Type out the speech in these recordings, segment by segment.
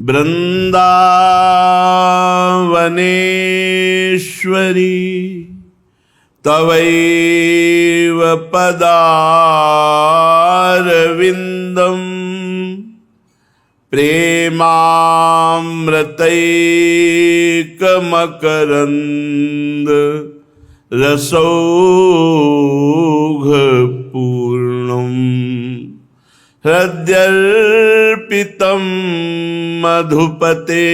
वृंदावनेश्वरी तवैव पदारविन्दम् प्रेमामृतैकमकरन्द रसौघपूर्णम् हृद्यर्पितं मधुपते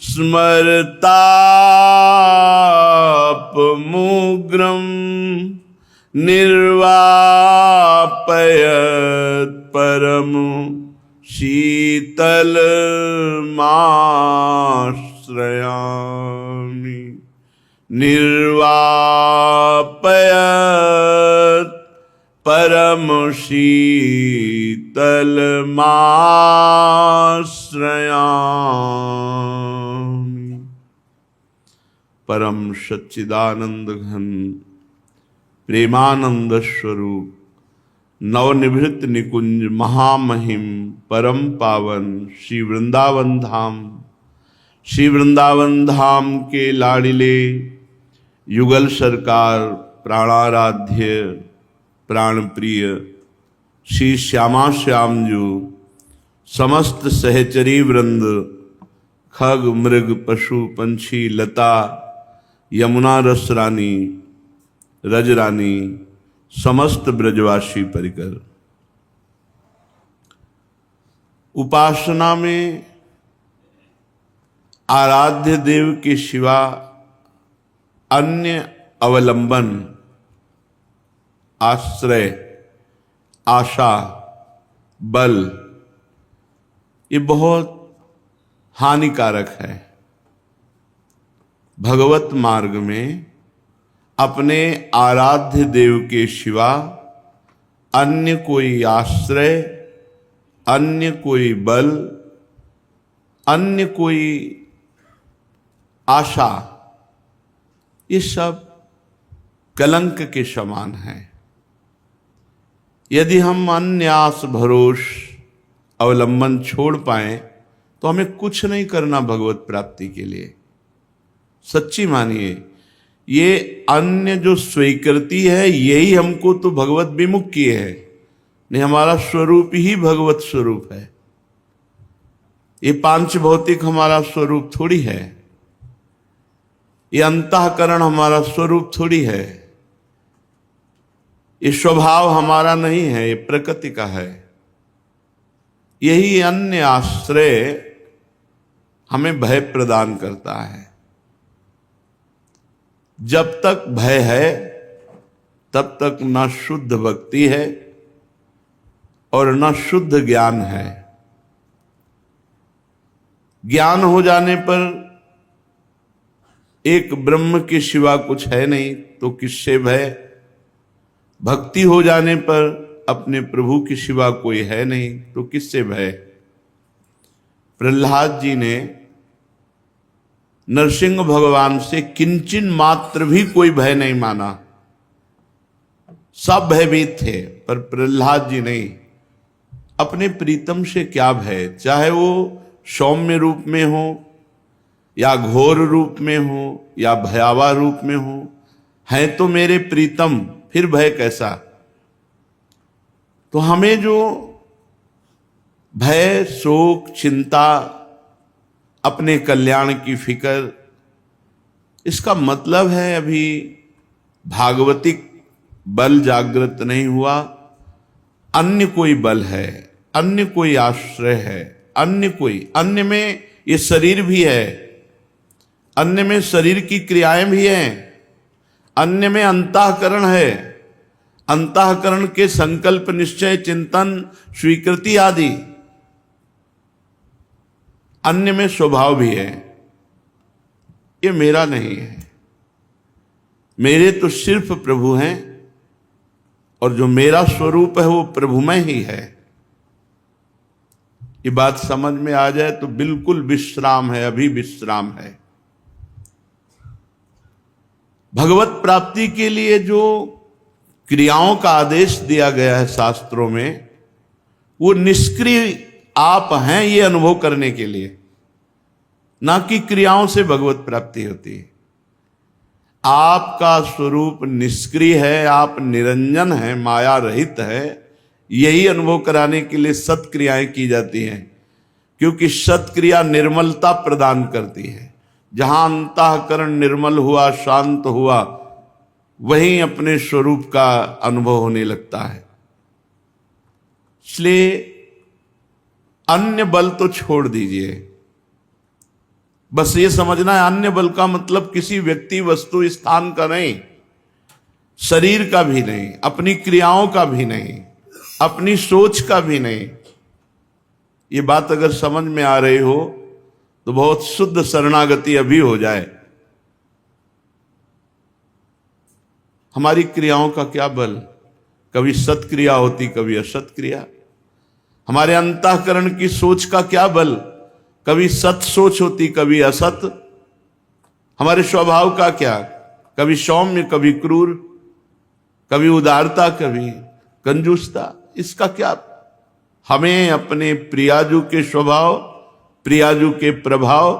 स्मरतापमुग्रं निर्वापयत् परम शीतलमाश्रयामि निर्वापयत् परम शीतलमाश्रयामि। परम सच्चिदानंद घन प्रेमानंद स्वरूप नवनिभृत निकुंज महामहिम परम पावन श्री वृंदावन धाम के लाडिले युगल सरकार प्राणाराध्य प्राण प्रिय श्री श्यामा श्याम जो समस्त सहचरी वृंद खग मृग पशु पंछी लता यमुना रस रानी रजरानी समस्त ब्रजवासी परिकर। उपासना में आराध्य देव के सिवा अन्य अवलंबन आश्रय आशा बल ये बहुत हानिकारक है। भगवत मार्ग में अपने आराध्य देव के सिवा अन्य कोई आश्रय अन्य कोई बल अन्य कोई आशा ये सब कलंक के समान है। यदि हम अन्य आस भरोस अवलंबन छोड़ पाएं तो हमें कुछ नहीं करना भगवत प्राप्ति के लिए। सच्ची मानिए, ये अन्य जो स्वीकृति है यही हमको तो भगवत विमुख किए है। नहीं, हमारा स्वरूप ही भगवत स्वरूप है। ये पांच भौतिक हमारा स्वरूप थोड़ी है, ये अंतःकरण हमारा स्वरूप थोड़ी है, ये स्वभाव हमारा नहीं है, ये प्रकृति का है। यही अन्य आश्रय हमें भय प्रदान करता है। जब तक भय है तब तक न शुद्ध भक्ति है और न शुद्ध ज्ञान है। ज्ञान हो जाने पर एक ब्रह्म के सिवा कुछ है नहीं तो किससे भय। भक्ति हो जाने पर अपने प्रभु के सिवा कोई है नहीं तो किससे भय। प्रहलाद जी ने नरसिंह भगवान से किंचन मात्र भी कोई भय नहीं माना। सब भयभीत थे पर प्रहलाद जी नहीं। अपने प्रीतम से क्या भय, चाहे वो सौम्य रूप में हो या घोर रूप में हो या भयावह रूप में हो, है तो मेरे प्रीतम, फिर भय कैसा। तो हमें जो भय शोक चिंता अपने कल्याण की फिक्र, इसका मतलब है अभी भागवतिक बल जागृत नहीं हुआ। अन्य कोई बल है, अन्य कोई आश्रय है, अन्य में ये शरीर भी है, अन्य में शरीर की क्रियाएं भी हैं, अन्य में अंतःकरण है, अंतःकरण के संकल्प निश्चय चिंतन स्वीकृति आदि, अन्य में स्वभाव भी है। ये मेरा नहीं है, मेरे तो सिर्फ प्रभु हैं और जो मेरा स्वरूप है वो प्रभुमय ही है। ये बात समझ में आ जाए तो बिल्कुल विश्राम है, अभी विश्राम है। भगवत प्राप्ति के लिए जो क्रियाओं का आदेश दिया गया है शास्त्रों में, वो निष्क्रिय आप हैं ये अनुभव करने के लिए, ना कि क्रियाओं से भगवत प्राप्ति होती है। आपका स्वरूप निष्क्रिय है, आप निरंजन है, माया रहित है, यही अनुभव कराने के लिए सत्क्रियाएं की जाती हैं, क्योंकि सत्क्रिया निर्मलता प्रदान करती है। जहां अंतःकरण निर्मल हुआ, शांत हुआ, वहीं अपने स्वरूप का अनुभव होने लगता है। इसलिए अन्य बल तो छोड़ दीजिए, बस ये समझना है अन्य बल का मतलब किसी व्यक्ति, वस्तु, स्थान का नहीं, शरीर का भी नहीं, अपनी क्रियाओं का भी नहीं, अपनी सोच का भी नहीं। ये बात अगर समझ में आ रही हो तो बहुत शुद्ध शरणागति अभी हो जाए। हमारी क्रियाओं का क्या बल, कभी सत्क्रिया होती, कभी असत क्रिया। हमारे अंतःकरण की सोच का क्या बल, कभी सत सोच होती, कभी असत। हमारे स्वभाव का क्या, कभी सौम्य, कभी क्रूर, कभी उदारता, कभी कंजूसता। इसका क्या, हमें अपने प्रियाजू के स्वभाव, प्रियाजू के प्रभाव,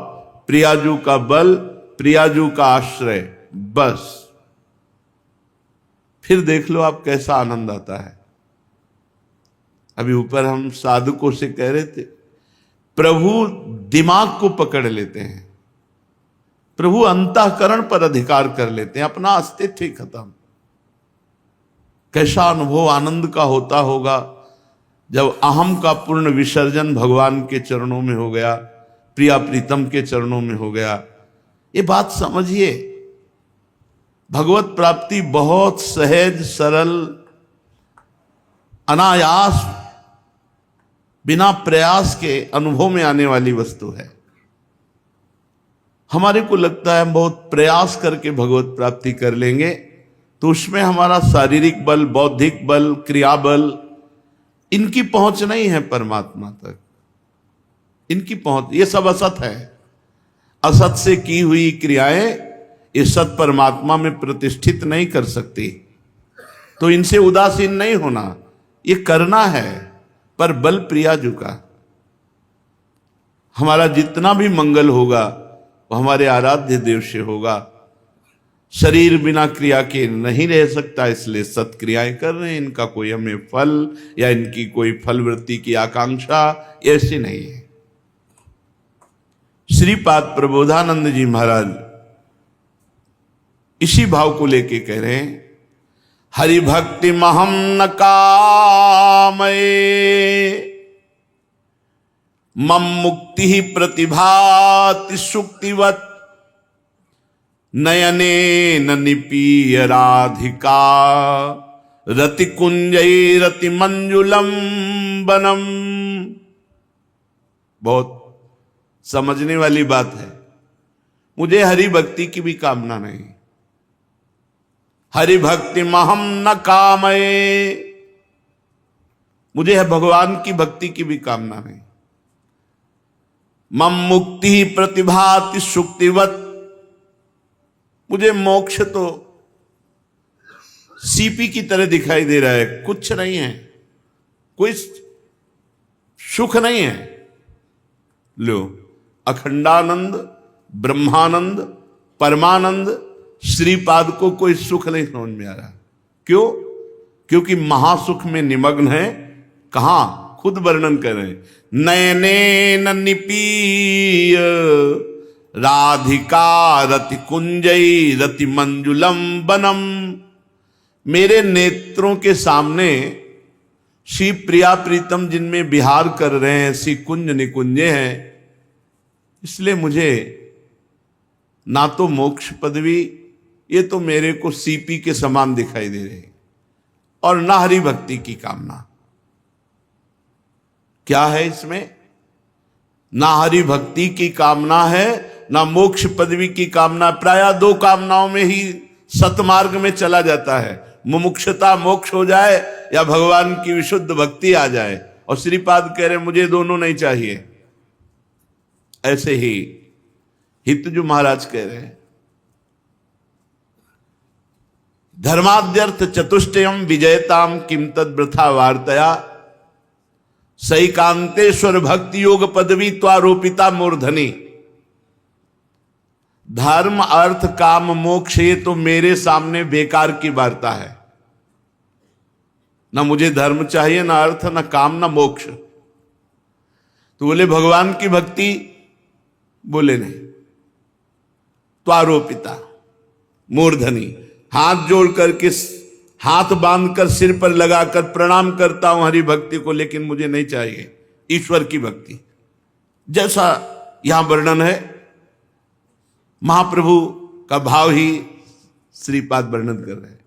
प्रियाजू का बल, प्रियाजू का आश्रय, बस। फिर देख लो आप कैसा आनंद आता है। अभी ऊपर हम साधकों से कह रहे थे, प्रभु दिमाग को पकड़ लेते हैं, प्रभु अंतःकरण पर अधिकार कर लेते हैं, अपना अस्तित्व ही खत्म। कैसा अनुभव आनंद का होता होगा जब अहम का पूर्ण विसर्जन भगवान के चरणों में हो गया, प्रिया प्रीतम के चरणों में हो गया। ये बात समझिए, भगवत प्राप्ति बहुत सहज, सरल, अनायास, बिना प्रयास के अनुभव में आने वाली वस्तु है। हमारे को लगता है हम बहुत प्रयास करके भगवत प्राप्ति कर लेंगे, तो उसमें हमारा शारीरिक बल, बौद्धिक बल, क्रिया बल, इनकी पहुंच नहीं है परमात्मा तक। इनकी पहुंच, ये सब असत है। असत से की हुई क्रियाएं ये सत परमात्मा में प्रतिष्ठित नहीं कर सकती, तो इनसे उदासीन नहीं होना, ये करना है, पर बल प्रियाजू का। हमारा जितना भी मंगल होगा वो हमारे आराध्य देव से होगा। शरीर बिना क्रिया के नहीं रह सकता, इसलिए सत्क्रियाएं कर रहे हैं। इनका कोई हमें फल या इनकी कोई फलवृत्ति की आकांक्षा ऐसी नहीं है। श्रीपाद प्रबोधानंद जी महाराज इसी भाव को लेके कह रहे हैं, हरि भक्ति महम न कामये, मम मुक्ति ही प्रतिभाति सुक्तिवत, नयने न निपीय राधिका, रति कुंजई रति मंजुलम बनम। बहुत समझने वाली बात है। मुझे हरि भक्ति की भी कामना नहीं, हरि भक्ति महम न कामये, मुझे है भगवान की भक्ति की भी कामना नहीं। मम मुक्ति ही प्रतिभाति सुक्तिवत, मुझे मोक्ष तो सीपी की तरह दिखाई दे रहा है, कुछ नहीं है, कोई सुख नहीं है। लो, अखंडानंद, ब्रह्मानंद, परमानंद, श्रीपाद को कोई सुख नहीं समझ में आ रहा। क्यों? क्योंकि महासुख में निमग्न है। कहां? खुद वर्णन कर रहे हैं, नयने न निपीय राधिका, रति कुंजई रति मंजुलम बनम। मेरे नेत्रों के सामने श्री प्रिया प्रीतम जिनमें विहार कर रहे हैं, श्री कुंज निकुंजे हैं, इसलिए मुझे ना तो मोक्ष पदवी, ये तो मेरे को सीपी के समान दिखाई दे रहे, और ना हरि भक्ति की कामना। क्या है इसमें? ना हरि भक्ति की कामना है, ना मोक्ष पदवी की कामना। प्रायः दो कामनाओं में ही सतमार्ग में चला जाता है, मुमुक्षता मोक्ष हो जाए या भगवान की विशुद्ध भक्ति आ जाए। और श्रीपाद कह रहे मुझे दोनों नहीं चाहिए। ऐसे ही हितजू महाराज कह रहे हैं, धर्माद्यर्थ चतुष्टयम विजयताम किम तद वृथा वार्तया, सैकांतेश्वर भक्ति योग पदवी त्वारोपिता मूर्धनि। धर्म अर्थ काम मोक्ष ये तो मेरे सामने बेकार की वार्ता है। ना मुझे धर्म चाहिए, ना अर्थ, ना काम, ना मोक्ष। तो बोले भगवान की भक्ति, बोले नहीं। त्वारोपिता मूर्धनि, हाथ जोड़ करके, हाथ बांधकर सिर पर लगाकर प्रणाम करता हूं हरि भक्ति को, लेकिन मुझे नहीं चाहिए ईश्वर की भक्ति। जैसा यहां वर्णन है, महाप्रभु का भाव ही श्रीपाद वर्णन कर रहे हैं।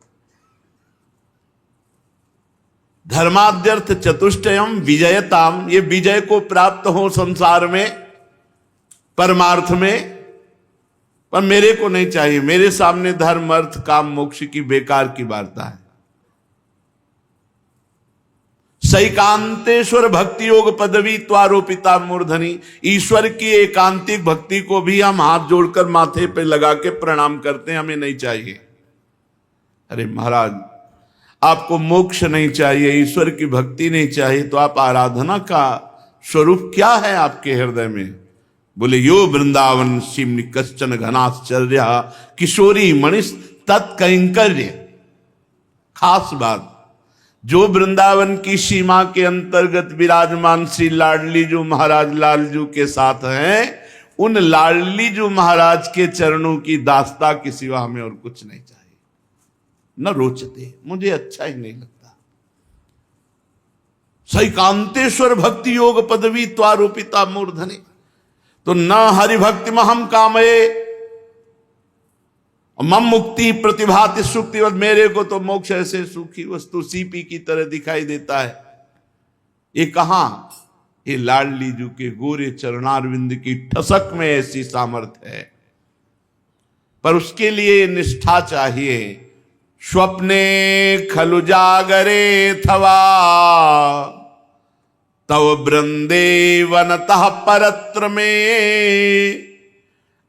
धर्माद्यर्थ चतुष्टयम विजयताम, ये विजय को प्राप्त हो संसार में, परमार्थ में, पर मेरे को नहीं चाहिए। मेरे सामने धर्म अर्थ काम मोक्ष की बेकार की वार्ता है। सैकांतेश्वर भक्ति योग पदवी त्वारोपिता मूर्धनि, ईश्वर की एकांतिक भक्ति को भी हम हाथ जोड़कर माथे पे लगा के प्रणाम करते हैं, हमें नहीं चाहिए। अरे महाराज, आपको मोक्ष नहीं चाहिए, ईश्वर की भक्ति नहीं चाहिए, तो आप आराधना का स्वरूप क्या है आपके हृदय में? बोले यो वृंदावन सिमनि कश्चन घनाश्चर्य किशोरी मणिष तत्कैंकर्य। खास बात, जो वृंदावन की सीमा के अंतर्गत विराजमान श्री लाडली जो महाराज लालजू के साथ हैं, उन लाडली जो महाराज के चरणों की दास्ता के सिवा हमें और कुछ नहीं चाहिए। न रोचते, मुझे अच्छा ही नहीं लगता। सैकांतेश्वर भक्ति योग पदवी त्वारोपिता मूर्धनि, तो न हरिभक्ति महम कामये मम मुक्ति प्रतिभाति सुक्ति। मेरे को तो मोक्ष ऐसे सुखी वस्तु सीपी की तरह दिखाई देता है। ये कहां? ये लाडली जू के गोरे चरणारविंद की ठसक में ऐसी सामर्थ्य है, पर उसके लिए निष्ठा चाहिए। स्वप्ने खलु जागरे थवा तव वृंदे वनतः परत्र में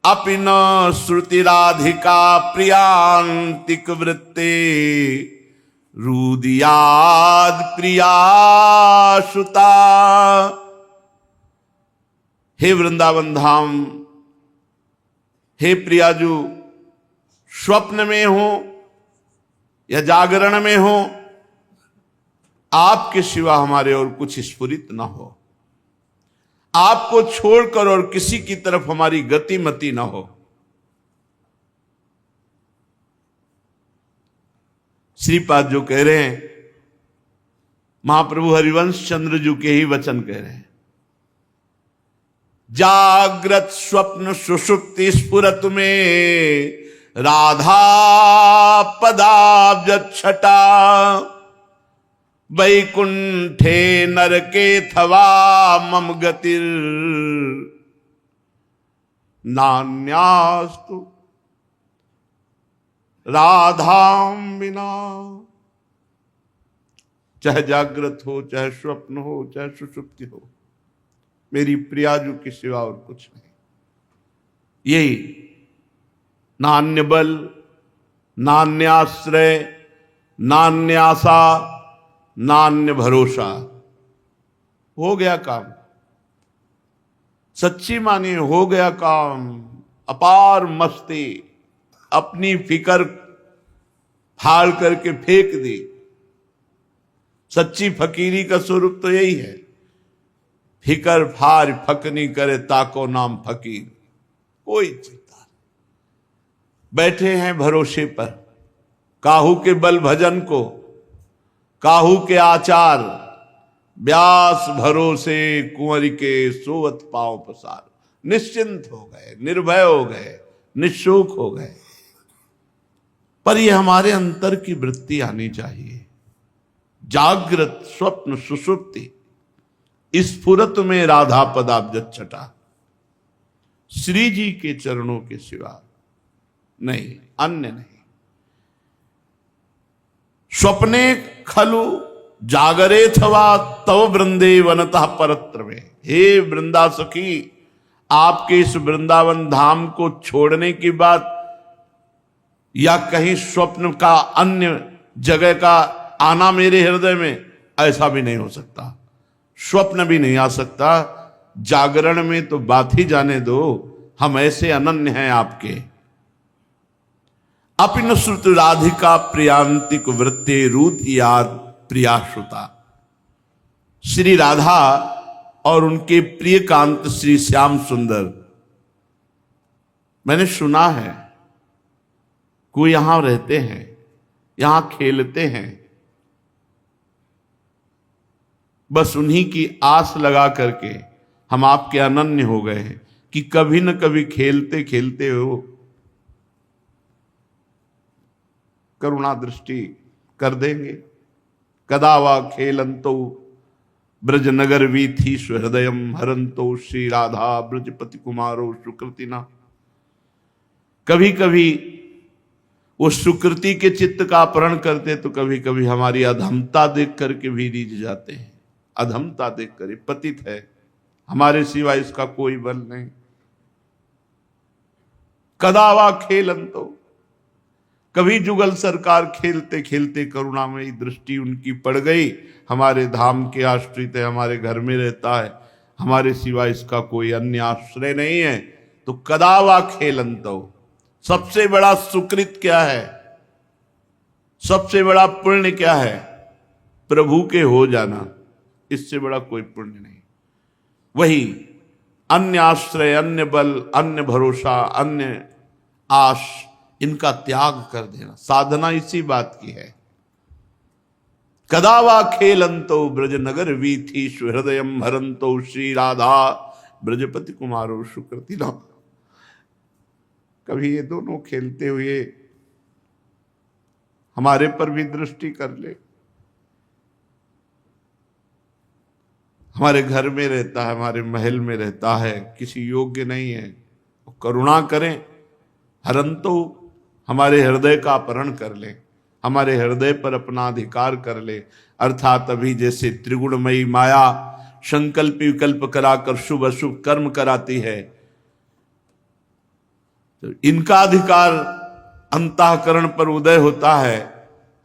अपि न श्रुति राधिका प्रियांतिक वृत्ते रुदियाद प्रिया सुता। हे वृंदावन धाम, हे प्रियाजू, स्वप्न में हो या जागरण में हो, आपके सिवा हमारे और कुछ स्फुरित ना हो। आपको छोड़कर और किसी की तरफ हमारी गति मति ना हो। श्रीपाद जो कह रहे हैं, महाप्रभु हरिवंश चंद्र जी के ही वचन कह रहे हैं। जागृत स्वप्न सुषुप्ति स्फुरत में राधा पदाब्ज छटा वैकुंठे नरके थवा मम गतिर नान्यास्तु राधाम बिना। चाहे जागृत हो, चाहे स्वप्न हो, चाहे सुषुप्ति हो, मेरी प्रियाजू के सिवा और कुछ नहीं। यही नान्य बल, नान्याश्रय, नान्यासा, नान्य भरोसा। हो गया काम, सच्ची मानिए हो गया काम। अपार मस्ती, अपनी फिकर फाड़ करके फेंक दी। सच्ची फकीरी का स्वरूप तो यही है। फिकर फाड़ फकनी करे ताको नाम फकीर। कोई चिंता नहीं, बैठे हैं भरोसे पर। काहू के बल भजन को, काहू के आचार, व्यास भरोसे कुंवर के सोवत पांव पसार। निश्चिंत हो गए, निर्भय हो गए, निशोक हो गए। पर यह हमारे अंतर की वृत्ति आनी चाहिए। जागृत स्वप्न सुषुप्ति स्फुरत में राधा पदाब्ज छटा। श्री जी के चरणों के सिवा नहीं, अन्य नहीं। स्वप्ने खलु जागरे थवा तव वृंदे वनतः परत्र में। हे वृंदा सखी, आपके इस वृंदावन धाम को छोड़ने की बात या कहीं स्वप्न का अन्य जगह का आना मेरे हृदय में, ऐसा भी नहीं हो सकता। स्वप्न भी नहीं आ सकता। जागरण में तो बात ही जाने दो, हम ऐसे अनन्य हैं आपके। अपिन श्रुत राधिका प्रियांतिक वृत्ते रूतियात प्रियाश्रुता। श्री राधा और उनके प्रिय कांत श्री श्याम सुंदर, मैंने सुना है कोई यहां रहते हैं, यहां खेलते हैं, बस उन्हीं की आस लगा करके हम आपके अनन्य हो गए हैं कि कभी न कभी खेलते खेलते हो करुणा दृष्टि कर देंगे। कदा वा खेलंतो ब्रज नगर वीथी हृदयम हरंतो श्री राधा ब्रजपति कुमारो सुकृतिना। कभी कभी वो सुकृति के चित्त का अपहरण करते तो कभी कभी हमारी अधमता देख करके भी रीझ जाते हैं। अधमता देख कर, पतित है, हमारे सिवा इसका कोई बल नहीं। कदावा खेलंतो, कभी जुगल सरकार खेलते खेलते करुणामयी दृष्टि उनकी पड़ गई, हमारे धाम के आश्रित है, हमारे घर में रहता है, हमारे सिवा इसका कोई अन्य आश्रय नहीं है, तो कदावा खेलंतो। सबसे बड़ा सुकृत क्या है, सबसे बड़ा पुण्य क्या है? प्रभु के हो जाना, इससे बड़ा कोई पुण्य नहीं। वही अन्य आश्रय, अन्य बल, अन्य भरोसा, अन्य आश, इनका त्याग कर देना, साधना इसी बात की है। कदावा खेलंतो ब्रज नगर वीथी हृदयम हरंतो श्री राधा ब्रजपति कुमारो सुकृतिना। कभी ये दोनों खेलते हुए हमारे पर भी दृष्टि कर ले। हमारे घर में रहता है, हमारे महल में रहता है, किसी योग्य नहीं है, करुणा करें, हरंतो हमारे हृदय का अपहरण कर ले, हमारे हृदय पर अपना अधिकार कर ले। अर्थात अभी जैसे त्रिगुणमयी माया संकल्प विकल्प कराकर शुभ अशुभ कर्म कराती है, तो इनका अधिकार अंतःकरण पर उदय होता है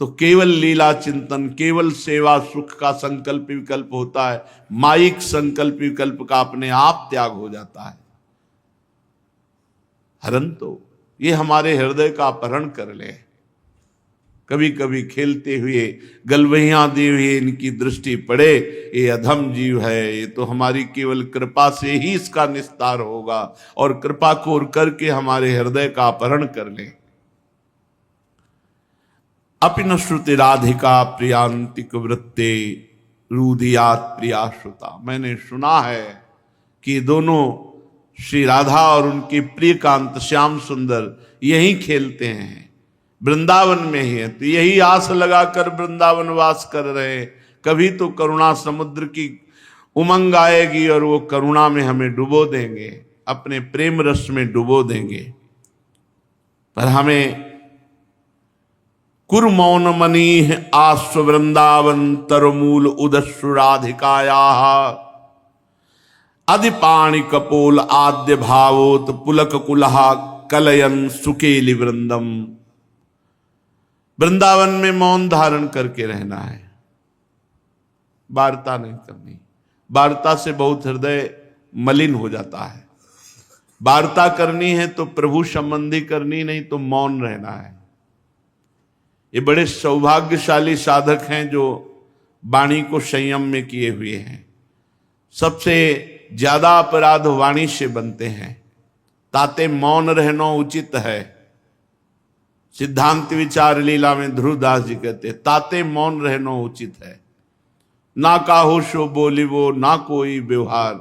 तो केवल लीला चिंतन, केवल सेवा सुख का संकल्प विकल्प होता है, माइक संकल्प विकल्प का अपने आप त्याग हो जाता है। हरंतो, ये हमारे हृदय का अपहरण कर ले। कभी कभी खेलते हुए गलवहियां दिए हुए इनकी दृष्टि पड़े, ये अधम जीव है, ये तो हमारी केवल कृपा से ही इसका निस्तार होगा, और कृपा कोर करके हमारे हृदय का अपहरण कर ले। अपिन श्रुति राधिका प्रियांतिक वृत्ते रुदियात प्रियाश्रुता। मैंने सुना है कि दोनों श्री राधा और उनके प्रिय कांत श्याम सुंदर यही खेलते हैं, वृंदावन में ही है, तो यही आस लगाकर वृंदावन वास कर रहे हैं। कभी तो करुणा समुद्र की उमंग आएगी और वो करुणा में हमें डुबो देंगे, अपने प्रेम रस में डुबो देंगे। पर हमें कुरमौन मनी आस्व वृंदावन तरमूल उदस्सु राधिकाया अधिपाणि कपोल आद्य भावोत पुलक कुलहा कलयन सुकेली वृंदम। वृंदावन में मौन धारण करके रहना है, वार्ता नहीं करनी। वार्ता से बहुत हृदय मलिन हो जाता है। वार्ता करनी है तो प्रभु संबंधी करनी, नहीं तो मौन रहना है। ये बड़े सौभाग्यशाली साधक हैं जो वाणी को संयम में किए हुए हैं। सबसे ज्यादा अपराध वाणी से बनते हैं, ताते मौन रहना उचित है। सिद्धांत विचार लीला में ध्रुवदास जी कहते हैं, ताते मौन रहना उचित है। ना काहो सो बोली वो ना कोई व्यवहार,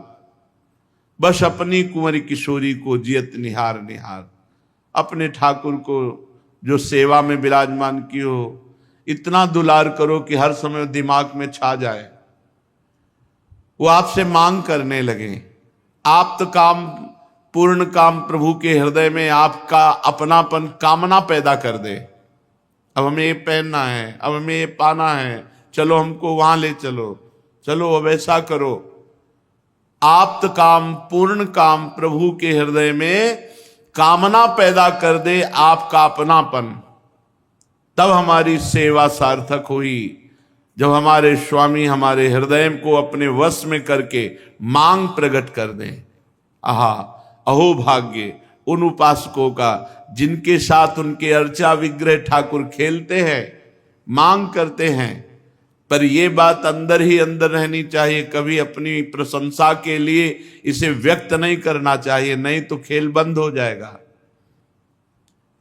बस अपनी कुंवरी किशोरी को जियत निहार निहार। अपने ठाकुर को जो सेवा में विराजमान की हो, इतना दुलार करो कि हर समय दिमाग में छा जाए, वो आपसे मांग करने लगे। आप तो काम पूर्ण काम प्रभु के हृदय में आपका अपनापन कामना पैदा कर दे। अब हमें ये पहनना है, अब हमें ये पाना है, चलो हमको वहां ले चलो, चलो अब ऐसा करो। आप्त काम पूर्ण काम प्रभु के हृदय में कामना पैदा कर दे, आपका अपनापन, तब हमारी सेवा सार्थक हुई। जब हमारे स्वामी हमारे हृदय को अपने वश में करके मांग प्रकट कर दें, आहा अहो भाग्य उन उपासकों का जिनके साथ उनके अर्चा विग्रह ठाकुर खेलते हैं, मांग करते हैं। पर यह बात अंदर ही अंदर रहनी चाहिए, कभी अपनी प्रशंसा के लिए इसे व्यक्त नहीं करना चाहिए, नहीं तो खेल बंद हो जाएगा।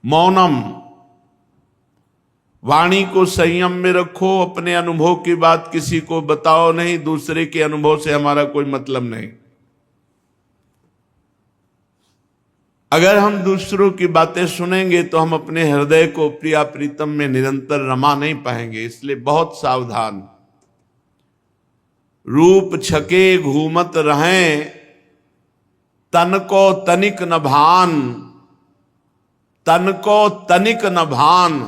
मौनम, वाणी को संयम में रखो, अपने अनुभव की बात किसी को बताओ नहीं, दूसरे के अनुभव से हमारा कोई मतलब नहीं। अगर हम दूसरों की बातें सुनेंगे तो हम अपने हृदय को प्रिया प्रीतम में निरंतर रमा नहीं पाएंगे, इसलिए बहुत सावधान। रूप छके घूमत रहें, तन को तनिक न भान, तन को तनिक न भान,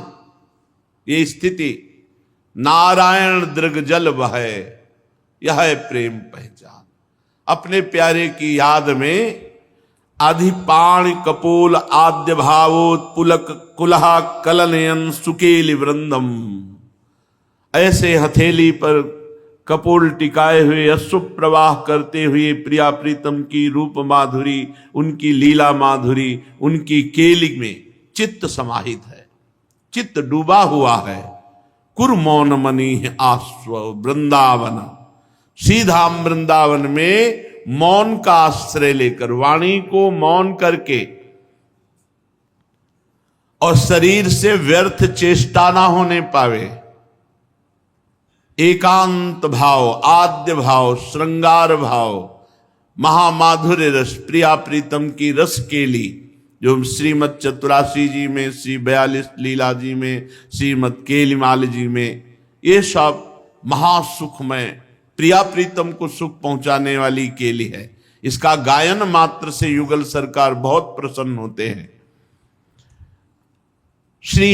ये स्थिति नारायण दृग जल बहे, यह है प्रेम पहचान। अपने प्यारे की याद में अधिपाण कपोल आद्य भावोत्पुलक कुलहा कलनयन सुकेली वृंदम, ऐसे हथेली पर कपोल टिकाए हुए अश्रु प्रवाह करते हुए प्रिया प्रीतम की रूप माधुरी, उनकी लीला माधुरी, उनकी केली में चित्त समाहित है, चित्त डूबा हुआ है। कुरमौन मनी आस्व वृंदावन, सीधा वृंदावन में मौन का आश्रय लेकर, वाणी को मौन करके और शरीर से व्यर्थ चेष्टा ना होने पावे, एकांत भाव, आद्य भाव, श्रृंगार भाव, महामाधुर्य रस, प्रिया प्रीतम की रस केली, जो श्रीमद चतुरासी जी में, श्री 42 लीला जी में, श्रीमद केलीमाल जी में, ये सब महासुखमय प्रिया प्रीतम को सुख पहुंचाने वाली केली है। इसका गायन मात्र से युगल सरकार बहुत प्रसन्न होते हैं। श्री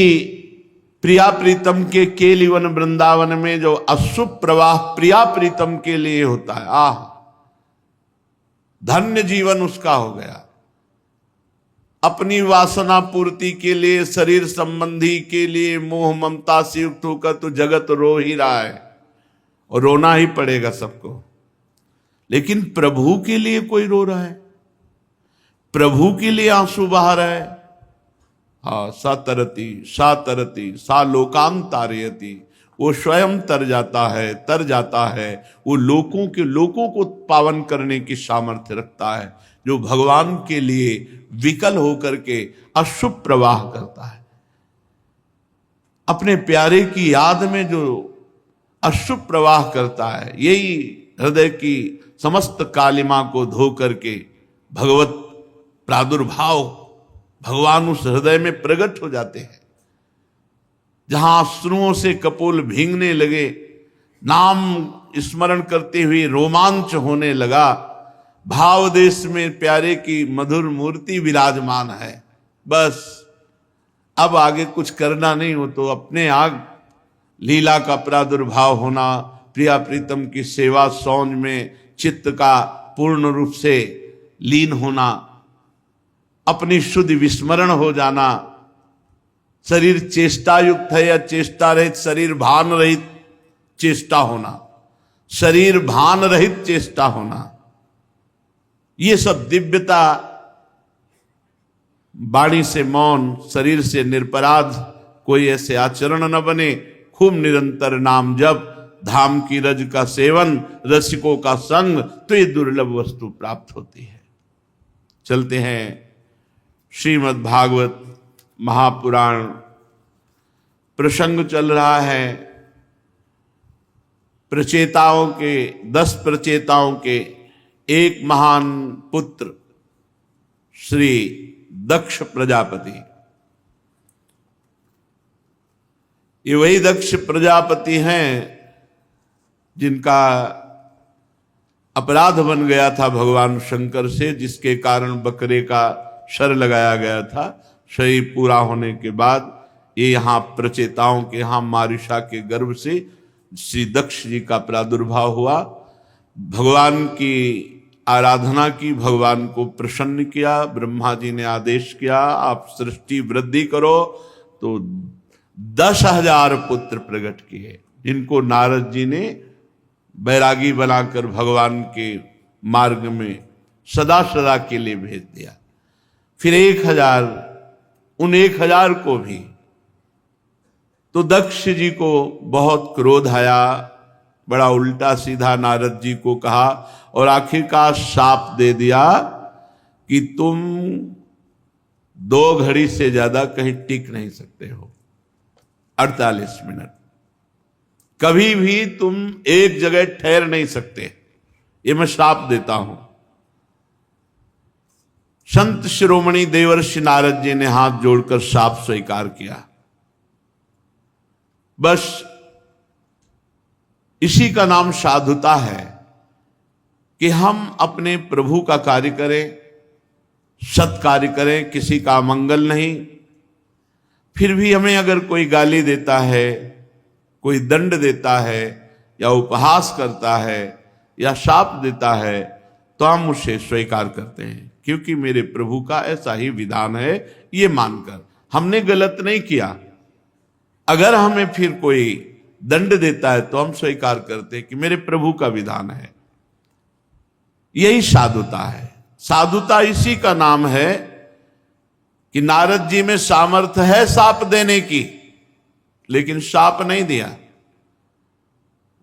प्रिया प्रीतम के केलीवन वृंदावन में जो अश्रु प्रवाह प्रिया प्रीतम के लिए होता है, आह धन्य जीवन उसका हो गया। अपनी वासना पूर्ति के लिए, शरीर संबंधी के लिए मोह ममता से युक्त होकर तो जगत रो ही रहा है और रोना ही पड़ेगा सबको, लेकिन प्रभु के लिए कोई रो रहा है, प्रभु के लिए आंसू बहा रहा है। हाँ, सा तरती सा लोकान तारयति, वो स्वयं तर जाता है, वो लोकों को पावन करने की सामर्थ्य रखता है, जो भगवान के लिए विकल होकर के अशुभ प्रवाह करता है। अपने प्यारे की याद में जो अशुभ प्रवाह करता है, यही हृदय की समस्त कालिमा को धो करके भगवत प्रादुर्भाव, भगवान उस हृदय में प्रकट हो जाते हैं। जहां अश्रुओं से कपोल भींगने लगे, नाम स्मरण करते हुए रोमांच होने लगा, भाव देश में प्यारे की मधुर मूर्ति विराजमान है। बस अब आगे कुछ करना नहीं हो तो अपने आग लीला का प्रादुर्भाव होना, प्रिया प्रीतम की सेवा सौंज में चित्त का पूर्ण रूप से लीन होना, अपनी शुद्ध विस्मरण हो जाना, शरीर चेष्टा युक्त है या चेष्टा रहित, शरीर भान रहित चेष्टा होना, शरीर भान रहित चेष्टा होना, ये सब दिव्यता, वाणी से मौन, शरीर से निरपराध कोई ऐसे आचरण न बने, खूब निरंतर नाम जप, धाम की रज का सेवन, रसिकों का संग, तो ये दुर्लभ वस्तु प्राप्त होती है। चलते हैं श्रीमद् भागवत महापुराण, प्रसंग चल रहा है प्रचेताओं के, 10 प्रचेताओं के एक महान पुत्र श्री दक्ष प्रजापति। ये वही दक्ष प्रजापति हैं जिनका अपराध बन गया था भगवान शंकर से, जिसके कारण बकरे का शर लगाया गया था। शरीर पूरा होने के बाद ये यहाँ प्रचेताओं के यहाँ मारिशा के गर्भ से श्री दक्ष जी का प्रादुर्भाव हुआ। भगवान की आराधना की, भगवान को प्रसन्न किया। ब्रह्मा जी ने आदेश किया आप सृष्टि वृद्धि करो, तो 10,000 पुत्र प्रकट किए। जिनको नारद जी ने बैरागी बनाकर भगवान के मार्ग में सदा सदा के लिए भेज दिया। फिर 1000, उन 1000 को भी। तो दक्ष जी को बहुत क्रोध आया, बड़ा उल्टा सीधा नारद जी को कहा और आखिरकार शाप दे दिया कि तुम 2 घड़ी से ज्यादा कहीं टिक नहीं सकते हो, 48 मिनट कभी भी तुम एक जगह ठहर नहीं सकते, ये मैं श्राप देता हूं। संत शिरोमणि देवर्षि नारद जी ने हाथ जोड़कर शाप स्वीकार किया। बस इसी का नाम साधुता है कि हम अपने प्रभु का कार्य करें, सत कार्य करें, किसी का मंगल नहीं। फिर भी हमें अगर कोई गाली देता है, कोई दंड देता है या उपहास करता है या शाप देता है तो हम उसे स्वीकार करते हैं, क्योंकि मेरे प्रभु का ऐसा ही विधान है, ये मानकर हमने गलत नहीं किया। अगर हमें फिर कोई दंड देता है तो हम स्वीकार करते हैं कि मेरे प्रभु का विधान है। यही साधुता है। साधुता इसी का नाम है कि नारद जी में सामर्थ्य है शाप देने की, लेकिन शाप नहीं दिया।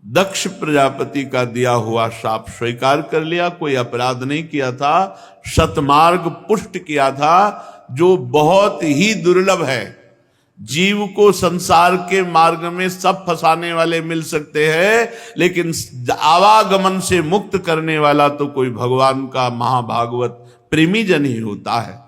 दक्ष प्रजापति का दिया हुआ शाप स्वीकार कर लिया, कोई अपराध नहीं किया था, सतमार्ग पुष्ट किया था, जो बहुत ही दुर्लभ है। जीव को संसार के मार्ग में सब फंसाने वाले मिल सकते हैं, लेकिन आवागमन से मुक्त करने वाला तो कोई भगवान का महाभागवत प्रेमी जन ही होता है।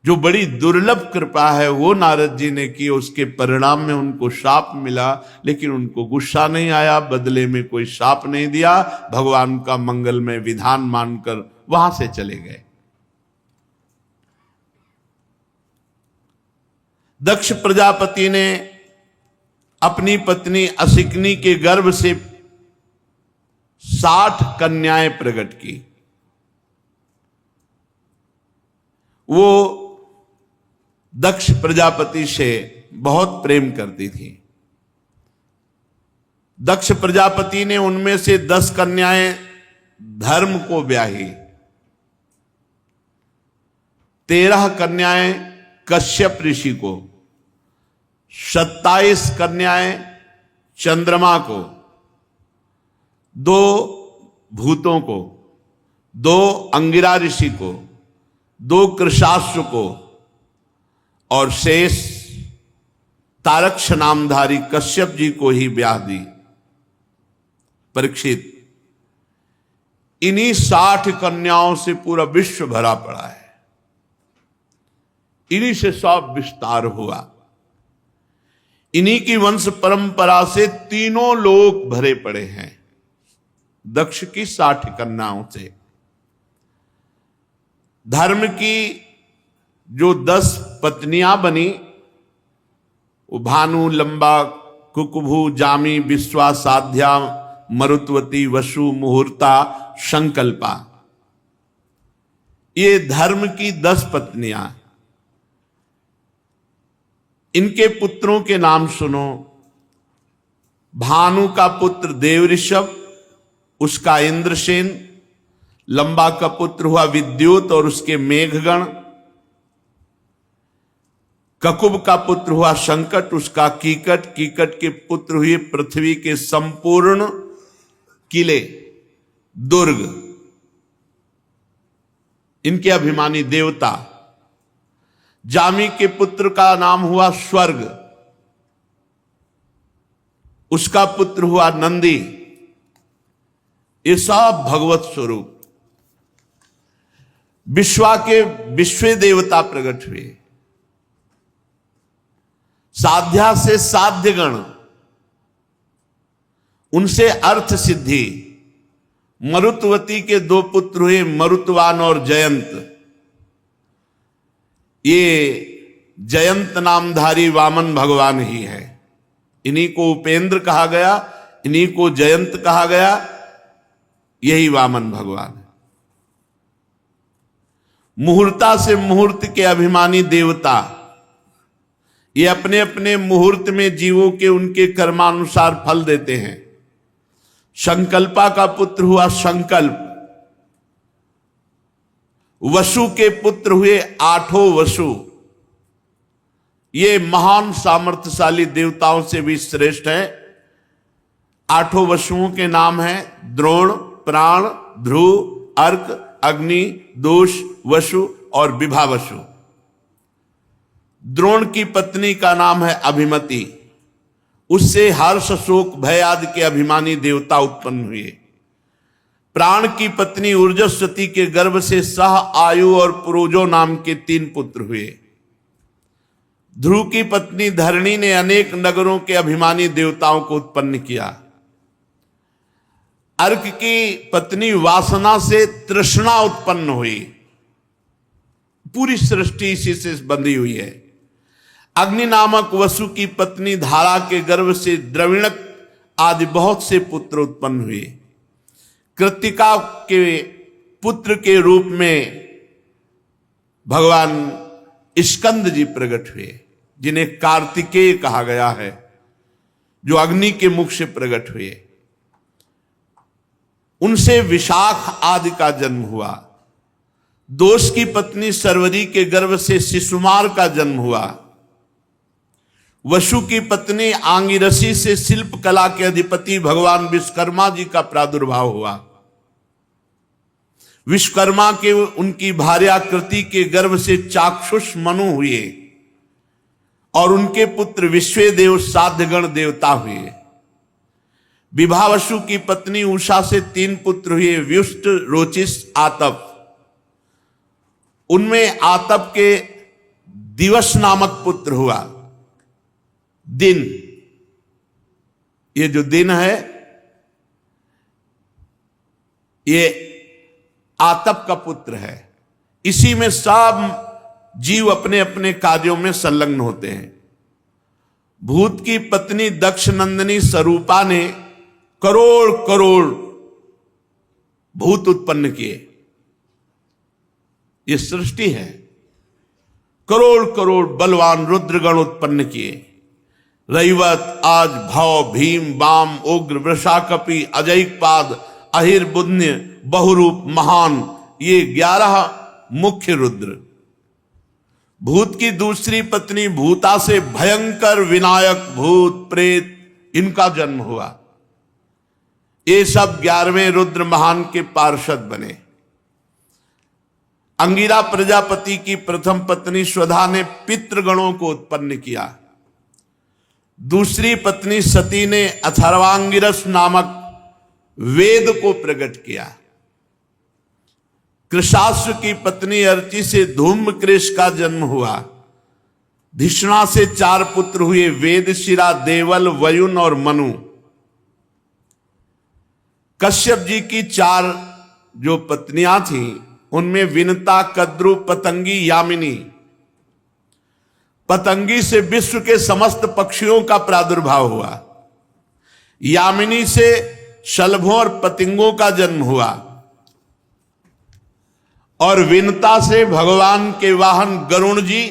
जो बड़ी दुर्लभ कृपा है वो नारद जी ने की, उसके परिणाम में उनको शाप मिला, लेकिन उनको गुस्सा नहीं आया, बदले में कोई शाप नहीं दिया, भगवान का मंगलमय विधान मानकर वहां से चले गए। दक्ष प्रजापति ने अपनी पत्नी असिकनी के गर्भ से 60 कन्याएं प्रकट की। वो दक्ष प्रजापति से बहुत प्रेम करती थी। दक्ष प्रजापति ने उनमें से 10 कन्याएं धर्म को ब्याही, 13 कन्याएं कश्यप ऋषि को, 27 कन्याएं चंद्रमा को, 2 भूतों को, 2 अंगिरा ऋषि को, 2 कृशाश्व को और शेष तारक्ष नामधारी कश्यप जी को ही ब्याह दी। परीक्षित, इन्हीं 60 कन्याओं से पूरा विश्व भरा पड़ा है, इन्हीं से सब विस्तार हुआ। इन्हीं की वंश परंपरा से तीनों लोक भरे पड़े हैं, दक्ष की 60 कन्याओं से। धर्म की जो 10 पत्नियां बनी, वो भानु, लंबा, कुकुभू, जामी, विश्वा, साध्या, मरुत्वती, वसु, मुहूर्ता, संकल्पा, ये धर्म की 10 पत्नियां। इनके पुत्रों के नाम सुनो। भानु का पुत्र देवऋषभ, उसका इंद्रसेन। लंबा का पुत्र हुआ विद्युत और उसके मेघगण। ककुब का पुत्र हुआ संकट, उसका कीकट। कीकट के पुत्र हुए पृथ्वी के संपूर्ण किले, दुर्ग, इनके अभिमानी देवता। जामी के पुत्र का नाम हुआ स्वर्ग, उसका पुत्र हुआ नंदी। ये सब भगवत स्वरूप। विश्वा के विश्व देवता प्रकट हुए। साध्या से साध्यगण, उनसे अर्थ सिद्धि। मरुत्वती के 2 पुत्र हुए, मरुतवान और जयंत। ये जयंत नामधारी वामन भगवान ही है। इन्हीं को उपेंद्र कहा गया, इन्हीं को जयंत कहा गया, यही वामन भगवान है। मुहूर्ता से मुहूर्त के अभिमानी देवता, ये अपने अपने मुहूर्त में जीवों के उनके कर्मानुसार फल देते हैं। संकल्पा का पुत्र हुआ संकल्प, वसु के पुत्र हुए आठों वसु। ये महान सामर्थ्यशाली देवताओं से भी श्रेष्ठ है। आठों वसुओं के नाम हैं द्रोण, प्राण, ध्रुव, अर्क, अग्नि, दोष, वसु और विभावसु। द्रोण की पत्नी का नाम है अभिमति। उससे हर्ष, शोक, भय आदि के अभिमानी देवता उत्पन्न हुए। प्राण की पत्नी ऊर्जस्वती के गर्भ से सह, आयु और पुरोजो नाम के 3 पुत्र हुए। ध्रुव की पत्नी धरणी ने अनेक नगरों के अभिमानी देवताओं को उत्पन्न किया। अर्क की पत्नी वासना से तृष्णा उत्पन्न हुई। पूरी सृष्टि इसी से बंधी हुई है। अग्नि नामक वसु की पत्नी धारा के गर्भ से द्रविणक आदि बहुत से पुत्र उत्पन्न हुए। कृत्तिका के पुत्र के रूप में भगवान स्कंद जी प्रकट हुए, जिन्हें कार्तिकेय कहा गया है, जो अग्नि के मुख से प्रकट हुए। उनसे विशाख आदि का जन्म हुआ। दोष की पत्नी सर्वरी के गर्भ से शिशुमार का जन्म हुआ। वसु की पत्नी आंगिरसी से शिल्प कला के अधिपति भगवान विश्वकर्मा जी का प्रादुर्भाव हुआ। विश्वकर्मा के उनकी भार्याकृति के गर्भ से चाक्षुष मनु हुए और उनके पुत्र विश्वेदेव साध्यगण देवता हुए। विभावसु की पत्नी उषा से 3 पुत्र हुए, व्युष्ट, रोचिस, आतप। उनमें आतप के दिवस नामक पुत्र हुआ। दिन, ये जो दिन है ये आतप का पुत्र है। इसी में सब जीव अपने अपने कार्यों में संलग्न होते हैं। भूत की पत्नी दक्ष नंदिनी स्वरूपा ने करोड़ करोड़ भूत उत्पन्न किए। ये सृष्टि है। करोड़ करोड़ बलवान रुद्रगण उत्पन्न किए। रैवत, आज, भव, भीम, वाम, उग्र, वृषाकपि, अजैकपाद, अहिर्बुध्य, बहुरूप, महान, ये 11 मुख्य रुद्र। भूत की दूसरी पत्नी भूता से भयंकर विनायक, भूत, प्रेत, इनका जन्म हुआ। ये सब 11वें रुद्र महान के पार्षद बने। अंगिरा प्रजापति की प्रथम पत्नी स्वधा ने पितृगणों को उत्पन्न किया। दूसरी पत्नी सती ने अथर्वांगिरस नामक वेद को प्रकट किया। कृशास्व की पत्नी अर्ची से धूम्रकेश का जन्म हुआ। धिषणा से 4 पुत्र हुए, वेदशिरा, देवल, वयुन और मनु। कश्यप जी की 4 जो पत्नियां थीं, उनमें विनता, कद्रु, पतंगी, यामिनी। पतंगी से विश्व के समस्त पक्षियों का प्रादुर्भाव हुआ। यामिनी से शलभों और पतिंगों का जन्म हुआ और विनता से भगवान के वाहन गरुण जी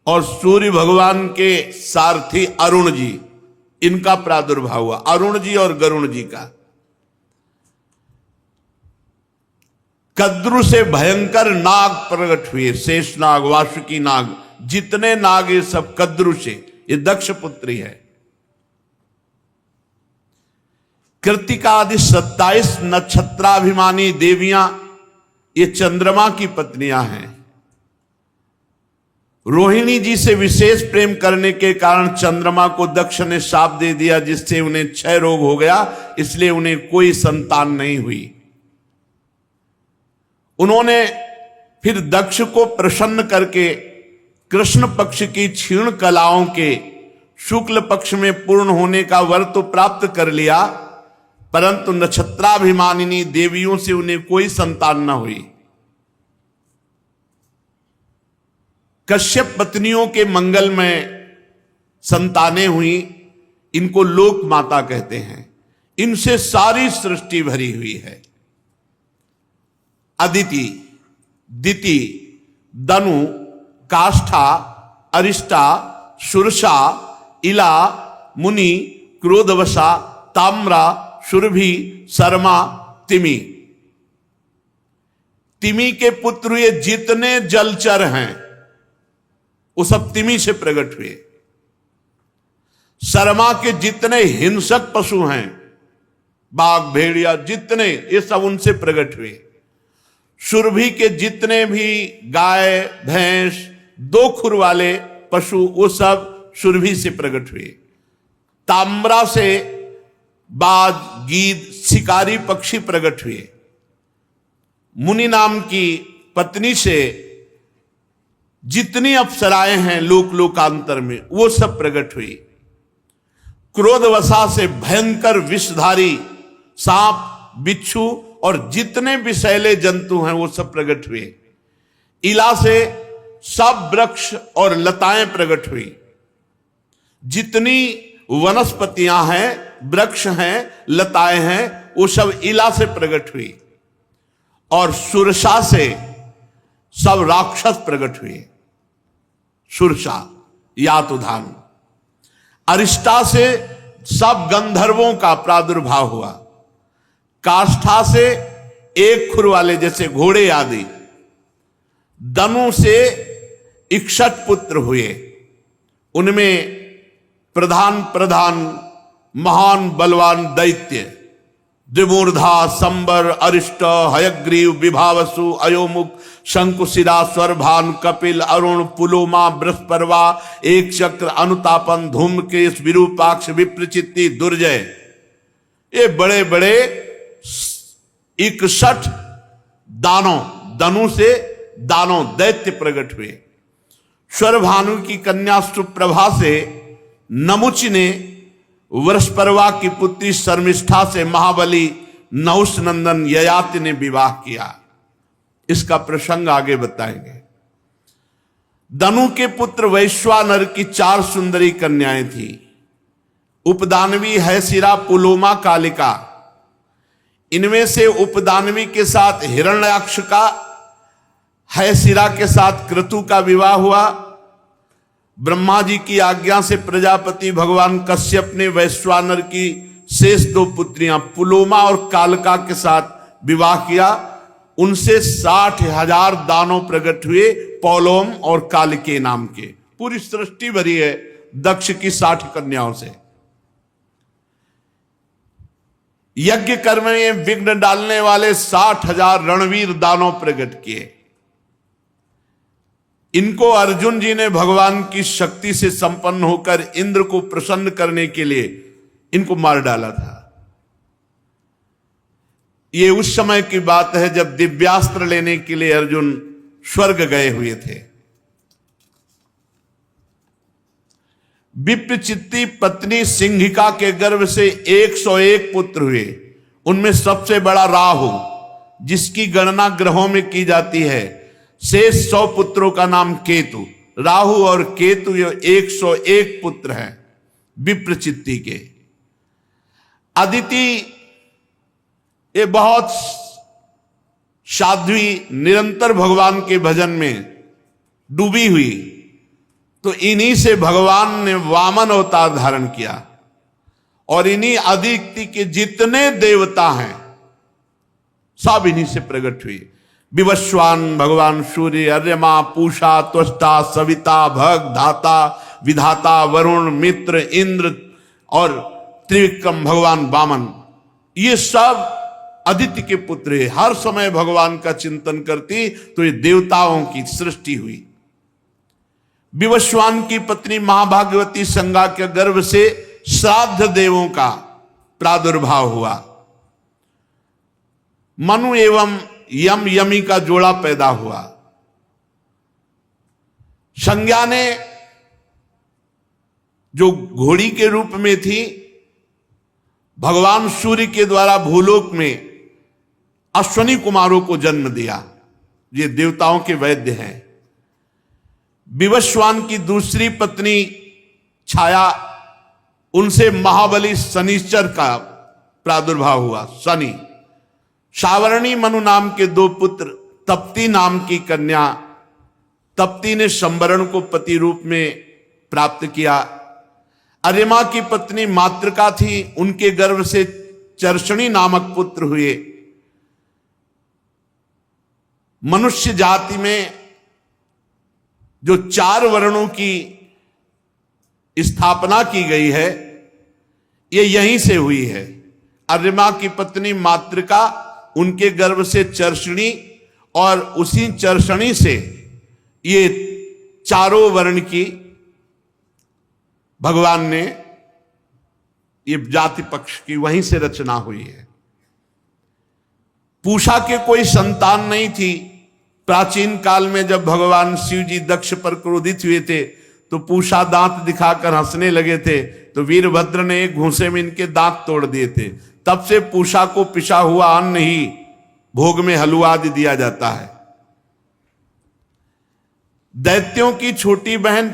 और सूर्य भगवान के सारथी अरुण जी, इनका प्रादुर्भाव हुआ। अरुण जी और गरुण जी का। कद्रु से भयंकर नाग प्रकट हुए, शेष नाग, वासुकी नाग, जितने नाग ये सब कद्रु से। ये दक्ष पुत्री है। कृत्तिका आदि 27 नक्षत्राभिमानी देवियां ये चंद्रमा की पत्नियां हैं। रोहिणी जी से विशेष प्रेम करने के कारण चंद्रमा को दक्ष ने शाप दे दिया, जिससे उन्हें क्षय रोग हो गया, इसलिए उन्हें कोई संतान नहीं हुई। उन्होंने फिर दक्ष को प्रसन्न करके कृष्ण पक्ष की क्षीण कलाओं के शुक्ल पक्ष में पूर्ण होने का वर तो प्राप्त कर लिया, परंतु नक्षत्राभिमानिनी देवियों से उन्हें कोई संतान न हुई। कश्यप पत्नियों के मंगल में संतानें हुई, इनको लोक माता कहते हैं। इनसे सारी सृष्टि भरी हुई है। अदिति, दिति, दनु, काष्ठा, अरिष्टा, सुरसा, इला, मुनि, क्रोधवसा, ताम्रा, सुरभि, शर्मा, तिमी। तिमी के पुत्र हुए जितने जलचर हैं वो सब तिमी से प्रकट हुए। शर्मा के जितने हिंसक पशु हैं, बाघ, भेड़िया, जितने, ये सब उनसे प्रकट हुए। सुरभि के जितने भी गाय, भैंस, दो खुर वाले पशु, वो सब सुरभि से प्रकट हुए। ताम्रा से बाज, गीद, शिकारी पक्षी प्रकट हुए। मुनि नाम की पत्नी से जितनी अप्सराएं हैं लोक लोकांतर में, वो सब प्रकट हुई। क्रोधवशा से भयंकर विषधारी सांप, बिच्छू और जितने विषैले जंतु हैं वो सब प्रकट हुए। इला से सब वृक्ष और लताएं प्रकट हुई। जितनी वनस्पतियां हैं, वृक्ष हैं, लताएं हैं, वो सब इला से प्रकट हुई। और सुरसा से सब राक्षस प्रकट हुए। सुरसा यातुधान। अरिष्टा से सब गंधर्वों का प्रादुर्भाव हुआ। काष्ठा से एक खुर वाले जैसे घोड़े आदि। दनु से 61 पुत्र हुए। उनमें प्रधान महान बलवान दैत्य द्विमूर्धा, संबर, अरिष्ट, हयग्रीव, विभावसु, अयोमुख, शंकुशिरा, स्वरभान, कपिल, अरुण, पुलोमा, बृहस्पर्वा, एक चक्र, अनुतापन, धूमकेश, विरूपाक्ष, विप्रचित्ति, दुर्जय, ये बड़े बड़े 61 दानों, दनु से दानों, दैत्य प्रकट हुए। स्वरभानु की कन्या सुप्रभा से नमुच ने वृषपर्वा की पुत्री शर्मिष्ठा से महाबली नहुष नंदन ययाति ने विवाह किया। इसका प्रसंग आगे बताएंगे। दनु के पुत्र वैश्वानर की 4 सुंदरी कन्याएं थी। उपदानवी, हैसिरा, पुलोमा, कालिका। इनमें से उपदानवी के साथ हिरण्याक्ष का, हैसिरा के साथ क्रतु का विवाह हुआ। ब्रह्मा जी की आज्ञा से प्रजापति भगवान कश्यप ने वैश्वानर की शेष 2 पुत्रियां पुलोमा और कालका के साथ विवाह किया। उनसे 60,000 दानव प्रकट हुए, पौलोम और कालिके नाम के। पूरी सृष्टि भरी है दक्ष की 60 कन्याओं से। यज्ञ कर्म में विघ्न डालने वाले 60,000 रणवीर दानव प्रकट किए। इनको अर्जुन जी ने भगवान की शक्ति से संपन्न होकर इंद्र को प्रसन्न करने के लिए इनको मार डाला था। ये उस समय की बात है जब दिव्यास्त्र लेने के लिए अर्जुन स्वर्ग गए हुए थे। विप्रचित्ति पत्नी सिंहिका के गर्भ से 101 पुत्र हुए। उनमें सबसे बड़ा राहु, जिसकी गणना ग्रहों में की जाती है। शेष 100 पुत्रों का नाम केतु। राहु और केतु ये 101 पुत्र हैं विप्रचित्ति के। अदिति ये बहुत साध्वी, निरंतर भगवान के भजन में डूबी हुई, तो इन्हीं से भगवान ने वामन अवतार धारण किया। और इन्हीं अदिति के जितने देवता हैं सब इन्हीं से प्रकट हुई। विवस्वान भगवान सूर्य, अर्यमा, पूषा, त्वष्टा, सविता, भग, धाता, विधाता, वरुण, मित्र, इंद्र और त्रिविक्रम भगवान वामन, ये सब आदित्य के पुत्र है। हर समय भगवान का चिंतन करती तो ये देवताओं की सृष्टि हुई। विवस्वान की पत्नी महाभागवती संगा के गर्भ से श्राद्ध देवों का प्रादुर्भाव हुआ। मनु एवं यम यमी का जोड़ा पैदा हुआ। संज्ञा ने जो घोड़ी के रूप में थी, भगवान सूर्य के द्वारा भूलोक में अश्वनी कुमारों को जन्म दिया। ये देवताओं के वैद्य हैं। विवस्वान की दूसरी पत्नी छाया, उनसे महाबली शनिश्चर का प्रादुर्भाव हुआ, शनि। सावरणी मनु नाम के 2 पुत्र, तप्ती नाम की कन्या। तप्ती ने संवरण को पति रूप में प्राप्त किया। अर्यमा की पत्नी मातृका थी, उनके गर्भ से चर्षणी नामक पुत्र हुए। मनुष्य जाति में जो 4 वर्णों की स्थापना की गई है, ये यहीं से हुई है। अर्यमा की पत्नी मातृका, उनके गर्भ से चर्षणी, और उसी चर्षणी से ये 4 वर्ण की भगवान ने ये जाति पक्ष की वहीं से रचना हुई है। पूषा के कोई संतान नहीं थी। प्राचीन काल में जब भगवान शिव जी दक्ष पर क्रोधित हुए थे तो पूषा दांत दिखाकर हंसने लगे थे, तो वीरभद्र ने एक घूंसे में इनके दांत तोड़ दिए थे। तब से पूषा को पिसा हुआ अन्न ही भोग में हलवा आदि दिया जाता है। दैत्यों की छोटी बहन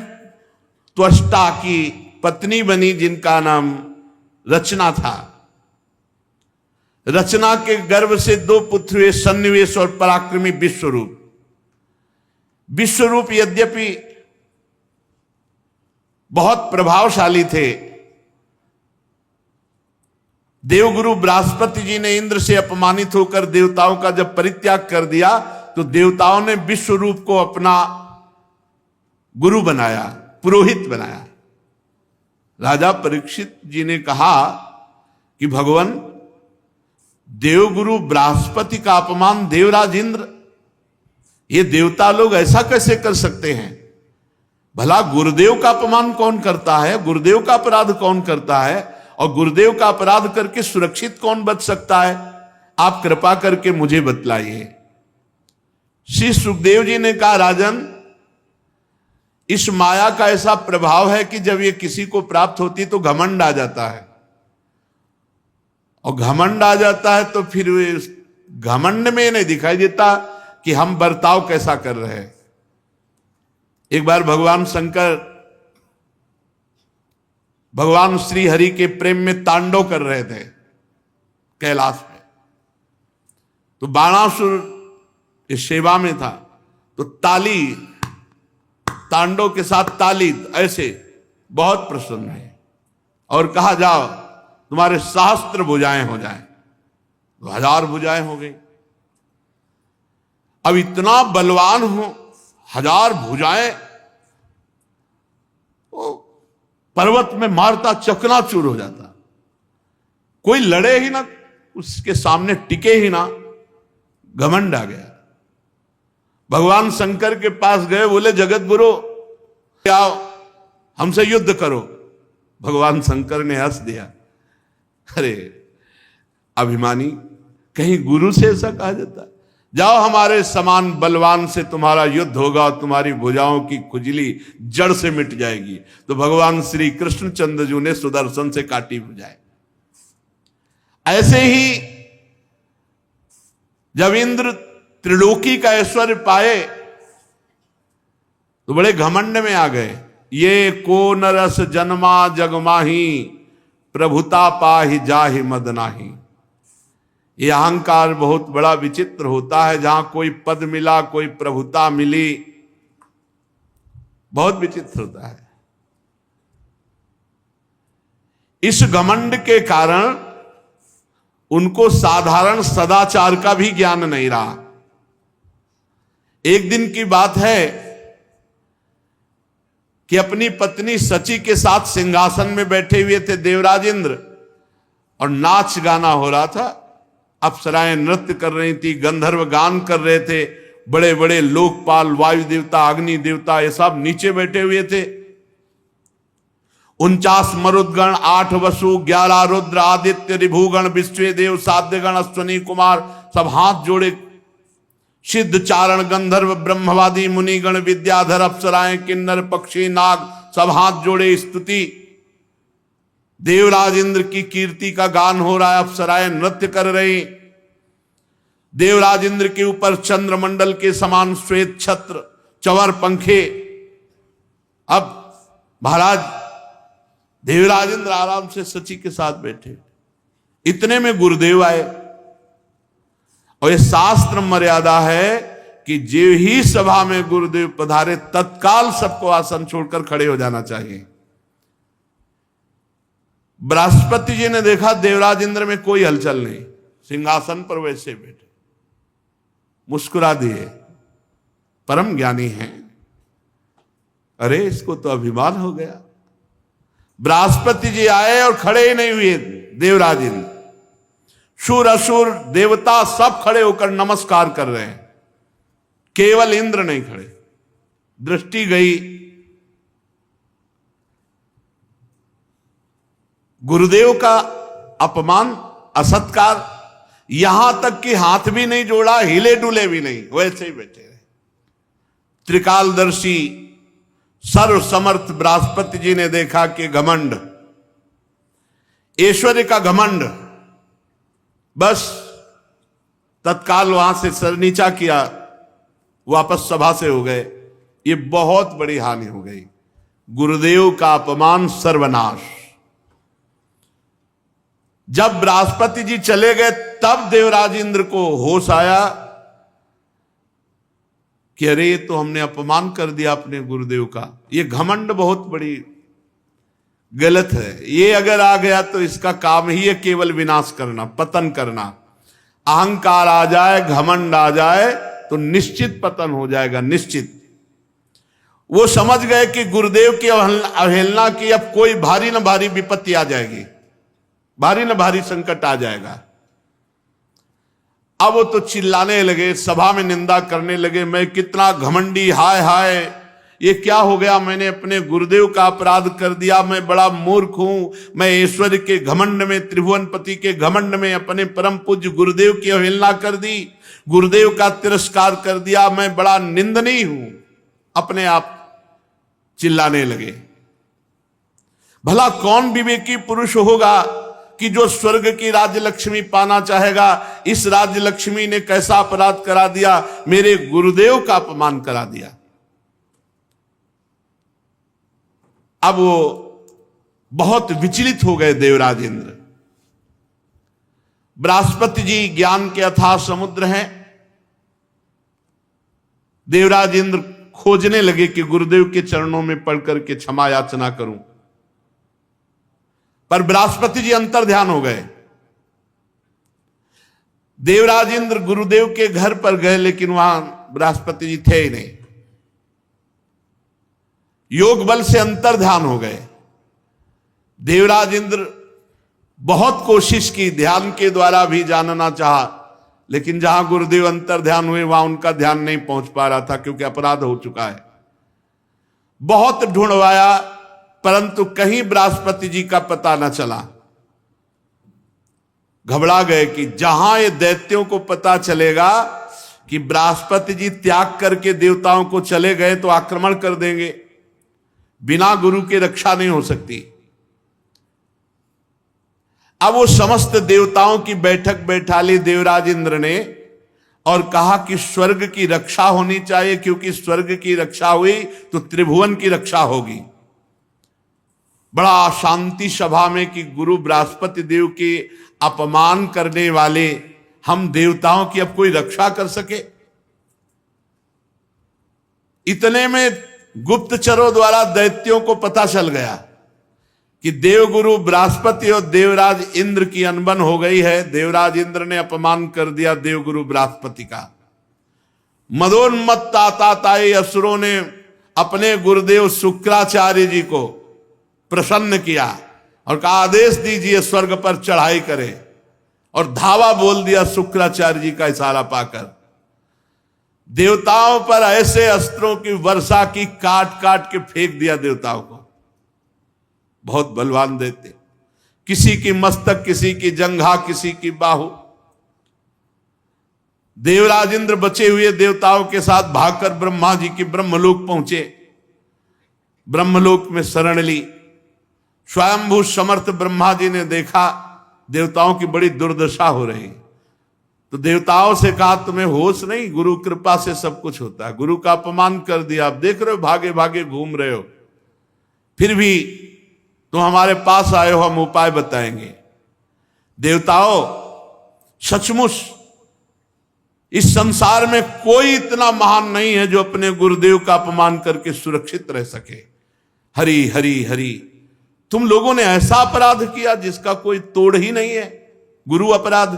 त्वष्टा की पत्नी बनी, जिनका नाम रचना था। रचना के गर्भ से 2 पुत्र हुए, सन्निवेश और पराक्रमी विश्वरूप। विश्वरूप यद्यपि बहुत प्रभावशाली थे, देवगुरु बृहस्पति जी ने इंद्र से अपमानित होकर देवताओं का जब परित्याग कर दिया तो देवताओं ने विश्वरूप को अपना गुरु बनाया, पुरोहित बनाया। राजा परीक्षित जी ने कहा कि भगवान, देवगुरु बृहस्पति का अपमान देवराज इंद्र, ये देवता लोग ऐसा कैसे कर सकते हैं? भला गुरुदेव का अपमान कौन करता है? गुरुदेव का अपराध कौन करता है? और गुरुदेव का अपराध करके सुरक्षित कौन बच सकता है? आप कृपा करके मुझे बतलाइए। श्री सुखदेव जी ने कहा, राजन, इस माया का ऐसा प्रभाव है कि जब ये किसी को प्राप्त होती तो घमंड आ जाता है, और घमंड आ जाता है तो फिर घमंड में नहीं दिखाई देता कि हम बर्ताव कैसा कर रहे हैं। एक बार भगवान शंकर भगवान श्री हरि के प्रेम में तांडव कर रहे थे कैलाश में, तो बाणासुर इस सेवा में था, तो ताली, तांडव के साथ ताली ऐसे बहुत प्रसन्न है, और कहा, जाओ तुम्हारे सहस्त्र भुजाएं हो जाएं। तो 1000 भुजाएं हो गई। अब इतना बलवान हो, 1000 भुजाएं, वो पर्वत में मारता चकनाचूर हो जाता, कोई लड़े ही ना, उसके सामने टिके ही ना, घमंड आ गया। भगवान शंकर के पास गए, बोले, जगत गुरु आओ हमसे युद्ध करो। भगवान शंकर ने हंस दिया, अरे अभिमानी, कहीं गुरु से ऐसा कहा जाता? जाओ, हमारे समान बलवान से तुम्हारा युद्ध होगा और तुम्हारी भुजाओं की खुजली जड़ से मिट जाएगी। तो भगवान श्री कृष्णचंद्र जी ने सुदर्शन से काटी भुजाएं। ऐसे ही जब इंद्र त्रिलोकी का ऐश्वर्य पाए तो बड़े घमंड में आ गए। ये को नरस जन्मा जगमाही, प्रभुता पाहि जाहि मद नाही। ये अहंकार बहुत बड़ा विचित्र होता है। जहां कोई पद मिला, कोई प्रभुता मिली, बहुत विचित्र होता है। इस घमंड के कारण उनको साधारण सदाचार का भी ज्ञान नहीं रहा। एक दिन की बात है कि अपनी पत्नी सची के साथ सिंहासन में बैठे हुए थे देवराज इंद्र, और नाच गाना हो रहा था। अप्सराएं नृत्य कर रही थी, गंधर्व गान कर रहे थे, बड़े बड़े लोकपाल, वायु देवता, अग्नि देवता, ये सब नीचे बैठे हुए थे। 49 मरुदगण, 8 वसु, 11 रुद्र, आदित्य, रिभुगण, विश्वे देव, साध्यगण, अश्वनी कुमार, सब हाथ जोड़े, सिद्ध चारण, गंधर्व, ब्रह्मवादी, मुनिगण, विद्याधर, अप्सराएं, किन्नर, पक्षी, नाग, सब हाथ जोड़े, स्तुति। देवराज इंद्र की कीर्ति का गान हो रहा है, अप्सराएं नृत्य कर रही। देवराज इंद्र के ऊपर चंद्रमंडल के समान श्वेत छत्र, चंवर पंखे। अब महाराज देवराज इंद्र आराम से सची के साथ बैठे, इतने में गुरुदेव आए। और ये शास्त्र मर्यादा है कि जो ही सभा में गुरुदेव पधारे तत्काल सबको आसन छोड़कर खड़े हो जाना चाहिए। बृहस्पति जी ने देखा देवराज इंद्र में कोई हलचल नहीं, सिंहासन पर वैसे बैठे, मुस्कुरा दिए, परम ज्ञानी हैं। अरे इसको तो अभिमान हो गया। बृहस्पति जी आए और खड़े ही नहीं हुए देवराज इंद्र, शूर असुर देवता सब खड़े होकर नमस्कार कर रहे हैं, केवल इंद्र नहीं खड़े। दृष्टि गई, गुरुदेव का अपमान, असत्कार, यहां तक कि हाथ भी नहीं जोड़ा, हिले डुले भी नहीं, वैसे ही बैठे रहे। त्रिकालदर्शी सर्व समर्थ बृहस्पति जी ने देखा कि घमंड, ऐश्वर्य का घमंड, बस तत्काल वहां से सर नीचा किया, वापस सभा से हो गए। ये बहुत बड़ी हानि हो गई। गुरुदेव का अपमान, सर्वनाश। जब बृहस्पति जी चले गए तब देवराज इंद्र को होश आया कि अरे ये तो हमने अपमान कर दिया अपने गुरुदेव का। ये घमंड बहुत बड़ी गलत है। ये अगर आ गया तो इसका काम ही है केवल विनाश करना, पतन करना। अहंकार आ जाए, घमंड आ जाए तो निश्चित पतन हो जाएगा, निश्चित। वो समझ गए कि गुरुदेव की अवहेलना की अब कोई भारी न भारी विपत्ति आ जाएगी, भारी न भारी संकट आ जाएगा। अब वो तो चिल्लाने लगे, सभा में निंदा करने लगे, मैं कितना घमंडी, हाय हाय ये क्या हो गया, मैंने अपने गुरुदेव का अपराध कर दिया, मैं बड़ा मूर्ख हूं, मैं ऐश्वर्य के घमंड में, त्रिभुवनपति के घमंड में अपने परम पूज्य गुरुदेव की अवहेलना कर दी, गुरुदेव का तिरस्कार कर दिया, मैं बड़ा निंदनीय हूं। अपने आप चिल्लाने लगे। भला कौन विवेकी पुरुष होगा कि जो स्वर्ग की राज्य लक्ष्मी पाना चाहेगा? इस राज्य लक्ष्मी ने कैसा अपराध करा दिया, मेरे गुरुदेव का अपमान करा दिया। अब वो बहुत विचलित हो गए देवराज इंद्र। बृहस्पति जी ज्ञान के अथाह समुद्र हैं। देवराज इंद्र खोजने लगे कि गुरुदेव के चरणों में पढ़कर के क्षमा याचना करूं, पर बृहस्पति जी अंतर ध्यान हो गए। देवराज इंद्र गुरुदेव के घर पर गए, लेकिन वहां बृहस्पति जी थे ही नहीं। योग बल से अंतर ध्यान हो गए। देवराज इंद्र बहुत कोशिश की, ध्यान के द्वारा भी जानना चाहा, लेकिन जहां गुरुदेव अंतर ध्यान हुए वहां उनका ध्यान नहीं पहुंच पा रहा था, क्योंकि अपराध हो चुका है। बहुत ढूंढवाया, परंतु कहीं बृहस्पति जी का पता न चला। घबरा गए कि जहां ये दैत्यों को पता चलेगा कि बृहस्पति जी त्याग करके देवताओं को चले गए तो आक्रमण कर देंगे, बिना गुरु के रक्षा नहीं हो सकती। अब वो समस्त देवताओं की बैठक बैठा ली देवराज इंद्र ने और कहा कि स्वर्ग की रक्षा होनी चाहिए, क्योंकि स्वर्ग की रक्षा हुई तो त्रिभुवन की रक्षा होगी। बड़ा शांति सभा में कि गुरु बृहस्पति देव के अपमान करने वाले हम देवताओं की अब कोई रक्षा कर सके। इतने में गुप्तचरों द्वारा दैत्यों को पता चल गया कि देवगुरु बृहस्पति और देवराज इंद्र की अनबन हो गई है। देवराज इंद्र ने अपमान कर दिया देवगुरु बृहस्पति का। मदोन्मत्त ताताई असुरों ने अपने गुरुदेव शुक्राचार्य जी को प्रसन्न किया और कहा आदेश दीजिए स्वर्ग पर चढ़ाई करे, और धावा बोल दिया शुक्राचार्य जी का इशारा पाकर। देवताओं पर ऐसे अस्त्रों की वर्षा की, काट काट के फेंक दिया देवताओं को। बहुत बलवान देते, किसी की मस्तक, किसी की जंघा, किसी की बाहु। देवराज इंद्र बचे हुए देवताओं के साथ भागकर ब्रह्मा जी की ब्रह्मलोक पहुंचे। ब्रह्मलोक में शरण ली। स्वयंभू समर्थ ब्रह्मा जी ने देखा देवताओं की बड़ी दुर्दशा हो रही, तो देवताओं से कहा तुम्हें होश नहीं, गुरु कृपा से सब कुछ होता है। गुरु का अपमान कर दिया, आप देख रहे हो भागे भागे घूम रहे हो, फिर भी तुम हमारे पास आए हो, हम उपाय बताएंगे। देवताओं, सचमुच इस संसार में कोई इतना महान नहीं है जो अपने गुरुदेव का अपमान करके सुरक्षित रह सके। हरि हरि हरि। तुम लोगों ने ऐसा अपराध किया जिसका कोई तोड़ ही नहीं है, गुरु अपराध।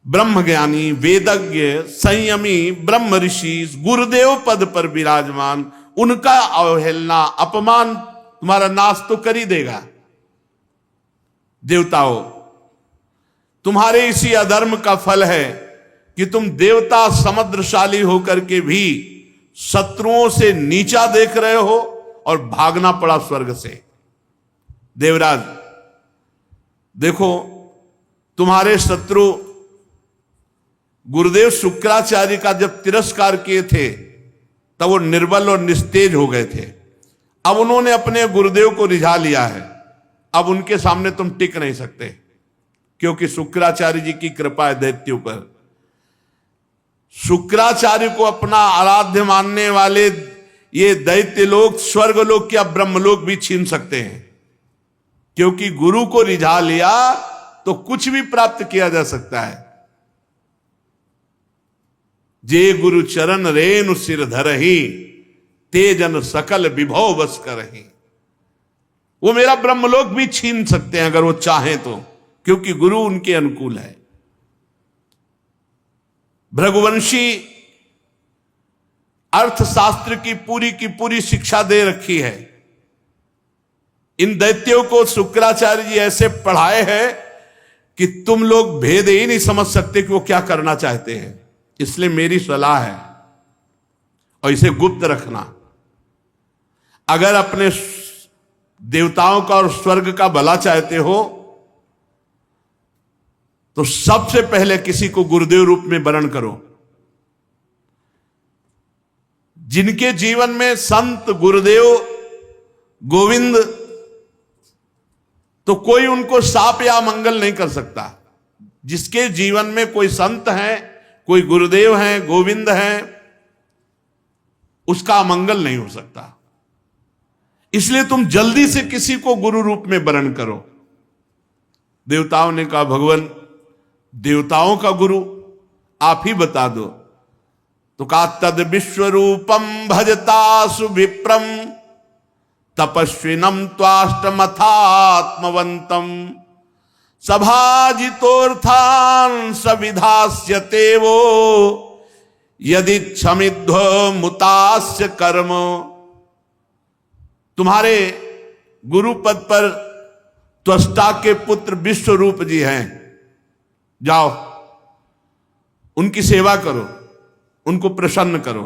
ब्रह्मज्ञानी, वेदज्ञ, संयमी, ब्रह्म ऋषि, गुरुदेव पद पर विराजमान, उनका अवहेलना, अपमान तुम्हारा नाश तो कर ही देगा। देवताओं, तुम्हारे इसी अधर्म का फल है कि तुम देवता समुद्रशाली होकर के भी शत्रुओं से नीचा देख रहे हो और भागना पड़ा स्वर्ग से। देवराज देखो, तुम्हारे शत्रु गुरुदेव शुक्राचार्य का जब तिरस्कार किए थे तब वो निर्बल और निस्तेज हो गए थे। अब उन्होंने अपने गुरुदेव को रिझा लिया है। अब उनके सामने तुम टिक नहीं सकते, क्योंकि शुक्राचार्य जी की कृपा है दैत्यों पर। शुक्राचार्य को अपना आराध्य मानने वाले ये दैत्य लोग स्वर्गलोक या ब्रह्मलोक भी छीन सकते हैं, क्योंकि गुरु को रिझा लिया तो कुछ भी प्राप्त किया जा सकता है। जे गुरु चरण रेणु सिर धरहि, तेजन सकल विभव बस करहि। वो मेरा ब्रह्मलोक भी छीन सकते हैं अगर वो चाहें तो, क्योंकि गुरु उनके अनुकूल है। भृगुवंशी अर्थशास्त्र की पूरी शिक्षा दे रखी है। इन दैत्यों को शुक्राचार्य जी ऐसे पढ़ाए हैं कि तुम लोग भेद ही नहीं समझ सकते कि वो क्या करना चाहते हैं। इसलिए मेरी सलाह है, और इसे गुप्त रखना। अगर अपने देवताओं का और स्वर्ग का भला चाहते हो तो सबसे पहले किसी को गुरुदेव रूप में वरण करो। जिनके जीवन में संत, गुरुदेव, गोविंद, तो कोई उनको शाप या मंगल नहीं कर सकता। जिसके जीवन में कोई संत है, कोई गुरुदेव है, गोविंद है, उसका अमंगल नहीं हो सकता। इसलिए तुम जल्दी से किसी को गुरु रूप में वरण करो। देवताओं ने कहा, भगवान देवताओं का गुरु आप ही बता दो। तो कहा, तद विश्वरूपम भजतासु विप्रम तपस्विनम त्वाष्टमथात्मवंतम सभाजितोर्थान सविधास्यते वो यदि क्षमिध्व मुतास्य कर्म। तुम्हारे गुरु पद पर त्वष्टा के पुत्र विश्वरूप जी हैं, जाओ उनकी सेवा करो, उनको प्रसन्न करो।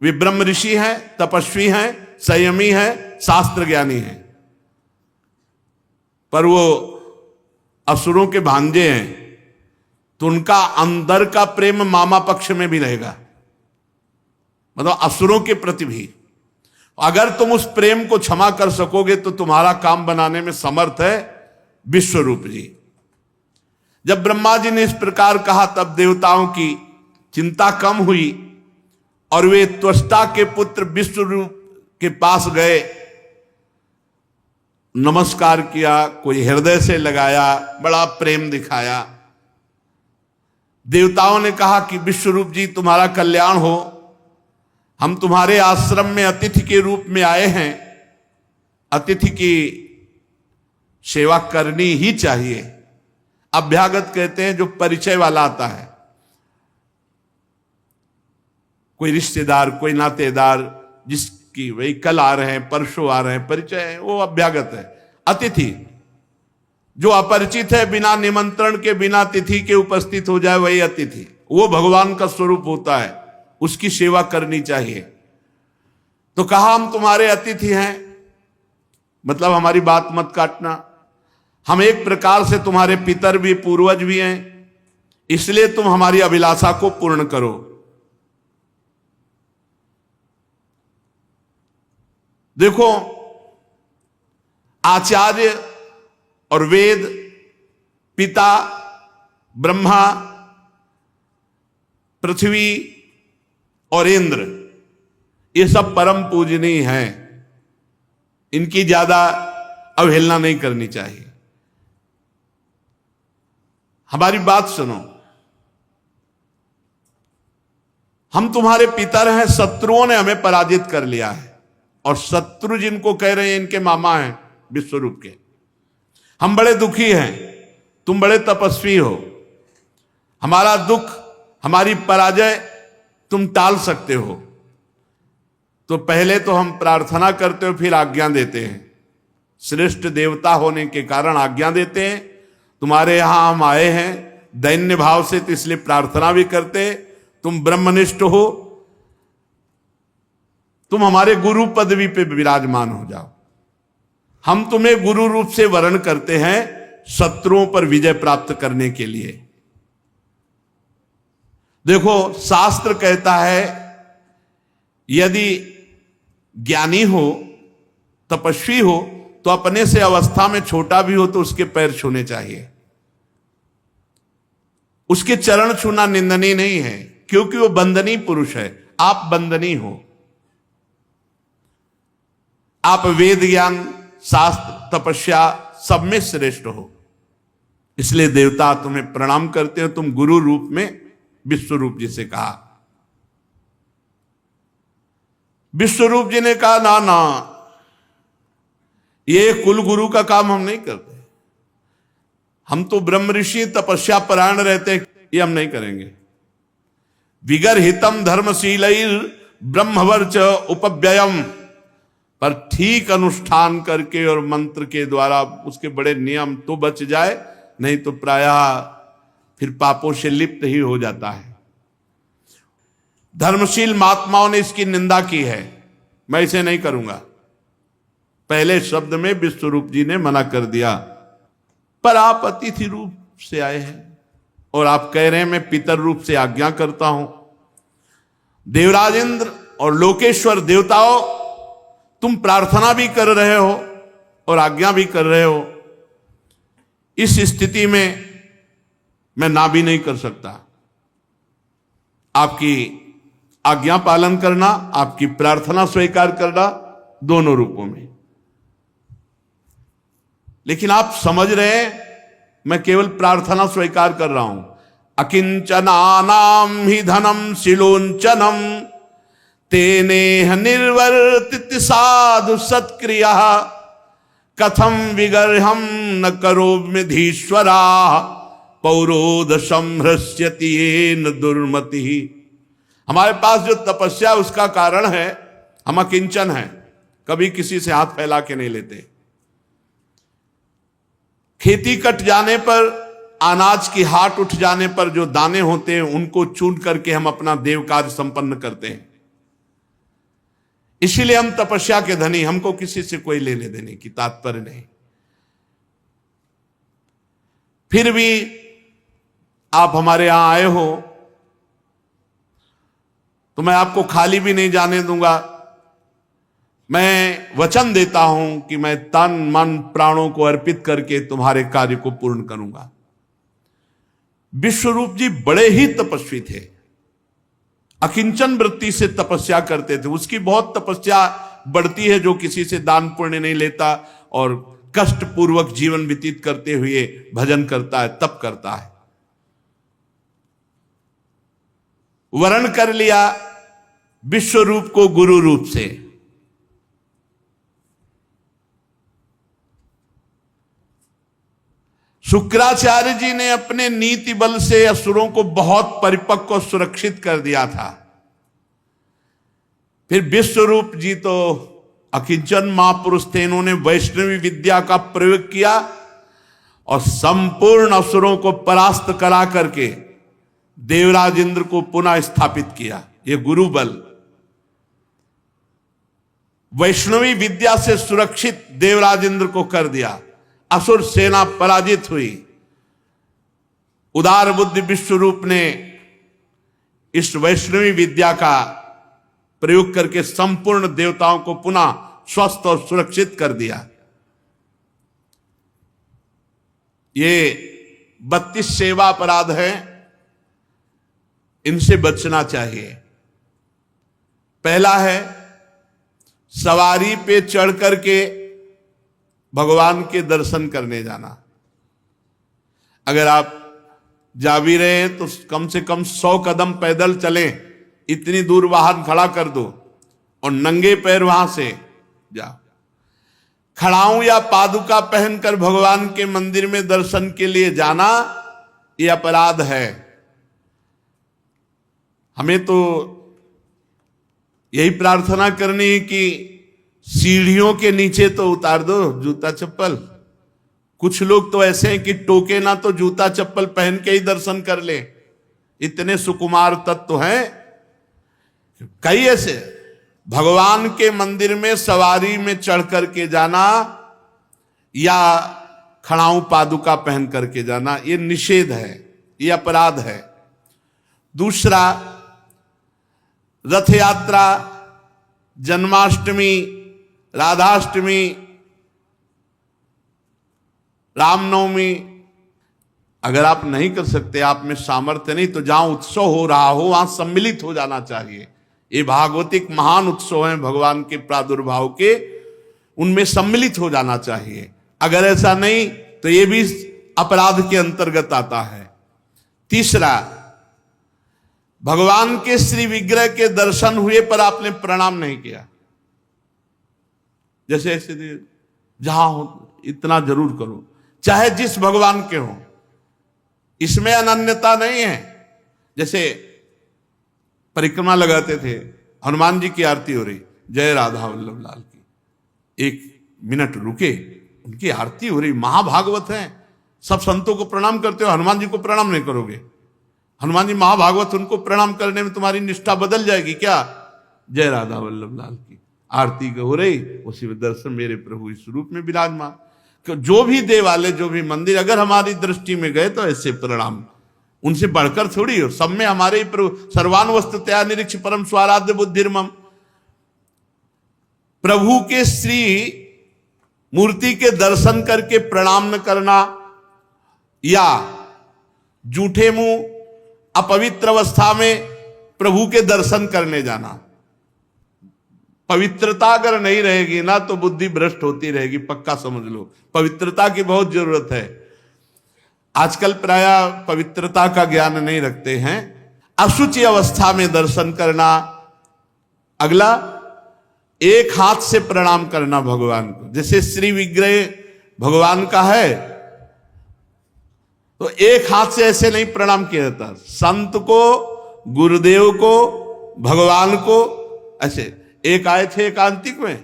वे ब्रह्म ऋषि हैं, तपस्वी हैं, संयमी हैं, शास्त्र ज्ञानी हैं, पर वो असुरों के भांजे हैं, तो उनका अंदर का प्रेम मामा पक्ष में भी रहेगा, मतलब असुरों के प्रति भी। अगर तुम उस प्रेम को क्षमा कर सकोगे तो तुम्हारा काम बनाने में समर्थ है विश्वरूप जी। जब ब्रह्मा जी ने इस प्रकार कहा तब देवताओं की चिंता कम हुई और वे त्वष्टा के पुत्र विश्वरूप के पास गए, नमस्कार किया, कोई हृदय से लगाया, बड़ा प्रेम दिखाया। देवताओं ने कहा कि विश्वरूप जी तुम्हारा कल्याण हो, हम तुम्हारे आश्रम में अतिथि के रूप में आए हैं, अतिथि की सेवा करनी ही चाहिए। अभ्यागत कहते हैं जो परिचय वाला आता है, कोई रिश्तेदार, कोई नातेदार, जिसकी वही कल आ रहे हैं, परसों आ रहे हैं, परिचय है, वो अभ्यागत है। अतिथि जो अपरिचित है, बिना निमंत्रण के, बिना तिथि के उपस्थित हो जाए, वही अतिथि। वो भगवान का स्वरूप होता है, उसकी सेवा करनी चाहिए। तो कहा हम तुम्हारे अतिथि हैं, मतलब हमारी बात मत काटना, हम एक प्रकार से तुम्हारे पितर भी, पूर्वज भी हैं, इसलिए तुम हमारी अभिलाषा को पूर्ण करो। देखो, आचार्य और वेद, पिता, ब्रह्मा, पृथ्वी और इंद्र, ये सब परम पूजनीय हैं, इनकी ज्यादा अवहेलना नहीं करनी चाहिए। हमारी बात सुनो, हम तुम्हारे पितर हैं, शत्रुओं ने हमें पराजित कर लिया है। और शत्रु जिनको कह रहे हैं इनके मामा हैं विश्वरूप के। हम बड़े दुखी हैं, तुम बड़े तपस्वी हो, हमारा दुख, हमारी पराजय तुम टाल सकते हो। तो पहले तो हम प्रार्थना करते हो, फिर आज्ञा देते हैं। श्रेष्ठ देवता होने के कारण आज्ञा देते हैं। तुम्हारे यहां हम आए हैं दैन्य भाव से, तो इसलिए प्रार्थना भी करते। तुम ब्रह्मनिष्ठ हो, तुम हमारे गुरु पदवी पे विराजमान हो जाओ। हम तुम्हें गुरु रूप से वर्ण करते हैं शत्रुओं पर विजय प्राप्त करने के लिए। देखो, शास्त्र कहता है यदि ज्ञानी हो, तपस्वी हो, तो अपने से अवस्था में छोटा भी हो तो उसके पैर छूने चाहिए। उसके चरण छूना निंदनीय नहीं है, क्योंकि वो बंदनीय पुरुष है। आप बंदनीय हो, आप वेद ज्ञान, शास्त्र, तपस्या सब में श्रेष्ठ हो। इसलिए देवता तुम्हें प्रणाम करते हो। तुम गुरु रूप में विश्वरूप जी से कहा। विश्वरूप जी ने कहा, ना ना, ये कुल गुरु का काम हम नहीं करते। हम तो ब्रह्म ऋषि तपस्या परायण रहते, ये हम नहीं करेंगे। विगर हितम धर्मशीलैर ब्रह्मवर्च उपव्ययम, पर ठीक अनुष्ठान करके और मंत्र के द्वारा उसके बड़े नियम तो बच जाए, नहीं तो प्रायः फिर पापों से लिप्त ही हो जाता है। धर्मशील महात्माओं ने इसकी निंदा की है, मैं इसे नहीं करूंगा। पहले शब्द में विश्वरूप जी ने मना कर दिया। पर आप अतिथि रूप से आए हैं और आप कह रहे हैं मैं पितर रूप से आज्ञा करता हूं। देवराज इंद्र और लोकेश्वर देवताओं, तुम प्रार्थना भी कर रहे हो और आज्ञा भी कर रहे हो। इस स्थिति में मैं ना भी नहीं कर सकता। आपकी आज्ञा पालन करना, आपकी प्रार्थना स्वीकार करना, दोनों रूपों में। लेकिन आप समझ रहे हैं मैं केवल प्रार्थना स्वीकार कर रहा हूं। अकिंचनानाम ही धनम शिलोंचनम तेनेह निर्वर्तित साधु सत्क्रिया कथम विगर्हम न करोम्यधीश्वरा पौरोदशम हृष्यति येन दुर्मति। हमारे पास जो तपस्या उसका कारण है, हम अकिंचन हैं, कभी किसी से हाथ फैला के नहीं लेते। खेती कट जाने पर, अनाज की हाट उठ जाने पर जो दाने होते हैं उनको चुन करके हम अपना देव कार्य संपन्न करते हैं। इसीलिए हम तपस्या के धनी, हमको किसी से कोई लेने देने की तात्पर्य नहीं। फिर भी आप हमारे यहां आए हो तो मैं आपको खाली भी नहीं जाने दूंगा। मैं वचन देता हूं कि मैं तन मन प्राणों को अर्पित करके तुम्हारे कार्य को पूर्ण करूंगा। विश्वरूप जी बड़े ही तपस्वी थे, अकिंचन वृत्ति से तपस्या करते थे। उसकी बहुत तपस्या बढ़ती है जो किसी से दान पुण्य नहीं लेता और कष्ट पूर्वक जीवन व्यतीत करते हुए भजन करता है, तप करता है। वर्ण कर लिया विश्वरूप को गुरु रूप से। शुक्राचार्य जी ने अपने नीति बल से असुरों को बहुत परिपक्व और सुरक्षित कर दिया था। फिर विश्वरूप जी तो अकिंचन महापुरुष थे, इन्होंने वैष्णवी विद्या का प्रयोग किया और संपूर्ण असुरों को परास्त करा करके देवराज इंद्र को पुनः स्थापित किया। ये गुरु बल, वैष्णवी विद्या से सुरक्षित देवराज इंद्र को कर दिया। असुर सेना पराजित हुई। उदार बुद्धि विश्वरूप ने इस वैष्णवी विद्या का प्रयोग करके संपूर्ण देवताओं को पुनः स्वस्थ और सुरक्षित कर दिया। ये 32 सेवा अपराध हैं, इनसे बचना चाहिए। पहला है सवारी पे चढ़ करके भगवान के दर्शन करने जाना। अगर आप जा भी रहे हैं तो कम से कम 100 कदम पैदल चलें, इतनी दूर वाहन खड़ा कर दो और नंगे पैर वहां से जाओ। खड़ाऊं या पादुका पहनकर भगवान के मंदिर में दर्शन के लिए जाना ये अपराध है। हमें तो यही प्रार्थना करनी है कि सीढ़ियों के नीचे तो उतार दो जूता चप्पल। कुछ लोग तो ऐसे हैं कि टोके ना तो जूता चप्पल पहन के ही दर्शन कर ले, इतने सुकुमार तत्व हैं। कई ऐसे भगवान के मंदिर में सवारी में चढ़ करके जाना या खड़ाऊं पादुका पहन करके जाना ये निषेध है, ये अपराध है। दूसरा, रथ यात्रा, जन्माष्टमी, राधाष्टमी, रामनवमी अगर आप नहीं कर सकते, आप में सामर्थ्य नहीं, तो जहां उत्सव हो रहा हो वहां सम्मिलित हो जाना चाहिए। ये भागवतिक महान उत्सव हैं भगवान के प्रादुर्भाव के, उनमें सम्मिलित हो जाना चाहिए। अगर ऐसा नहीं तो ये भी अपराध के अंतर्गत आता है। तीसरा, भगवान के श्री विग्रह के दर्शन हुए पर आपने प्रणाम नहीं किया। जैसे ऐसे जहां हो इतना जरूर करो, चाहे जिस भगवान के हो, इसमें अनन्यता नहीं है। जैसे परिक्रमा लगाते थे, हनुमान जी की आरती हो रही, जय राधा वल्लभ लाल की, 1 मिनट रुके, उनकी आरती हो रही, महाभागवत है, सब संतों को प्रणाम करते हो, हनुमान जी को प्रणाम नहीं करोगे? हनुमान जी महाभागवत, उनको प्रणाम करने में तुम्हारी निष्ठा बदल जाएगी क्या? जय राधा वल्लभ लाल की आरती हो रही, उसी में दर्शन मेरे प्रभु इस रूप में विराजमान। जो भी देवालय, जो भी मंदिर अगर हमारी दृष्टि में गए तो ऐसे प्रणाम, उनसे बढ़कर थोड़ी हो। सब में हमारे प्रभु सर्वान वस्तुतया निरीक्ष परम स्वाराध्य बुद्धिर्मम। प्रभु के श्री मूर्ति के दर्शन करके प्रणाम न करना या जूठे मुंह अपवित्र अवस्था में प्रभु के दर्शन करने जाना। पवित्रता अगर नहीं रहेगी ना तो बुद्धि भ्रष्ट होती रहेगी, पक्का समझ लो। पवित्रता की बहुत जरूरत है। आजकल प्रायः पवित्रता का ज्ञान नहीं रखते हैं। अशुचि अवस्था में दर्शन करना। अगला, एक हाथ से प्रणाम करना भगवान को। जैसे श्री विग्रह भगवान का है तो एक हाथ से ऐसे नहीं प्रणाम किया जाता। संत को, गुरुदेव को, भगवान को ऐसे। एक आए थे एकांतिक में,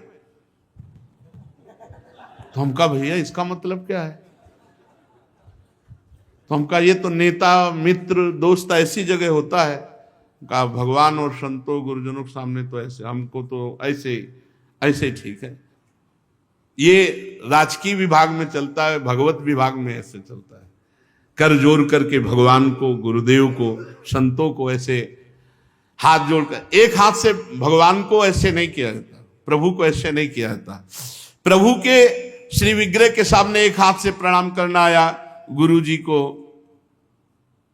तो हम कहा भैया इसका मतलब क्या है? तो हम कहा ये तो नेता, मित्र, दोस्त ऐसी जगह होता है। कहा भगवान और संतों गुरुजनों के सामने तो ऐसे, हमको तो ऐसे ऐसे ठीक है। ये राजकीय विभाग में चलता है, भगवत विभाग में ऐसे चलता है। कर जोड़ करके भगवान को, गुरुदेव को, संतों को ऐसे हाथ जोड़कर, एक हाथ से भगवान को ऐसे नहीं किया जाता, प्रभु को ऐसे नहीं किया जाता। प्रभु के श्री विग्रह के सामने एक हाथ से प्रणाम करना या गुरु जी को,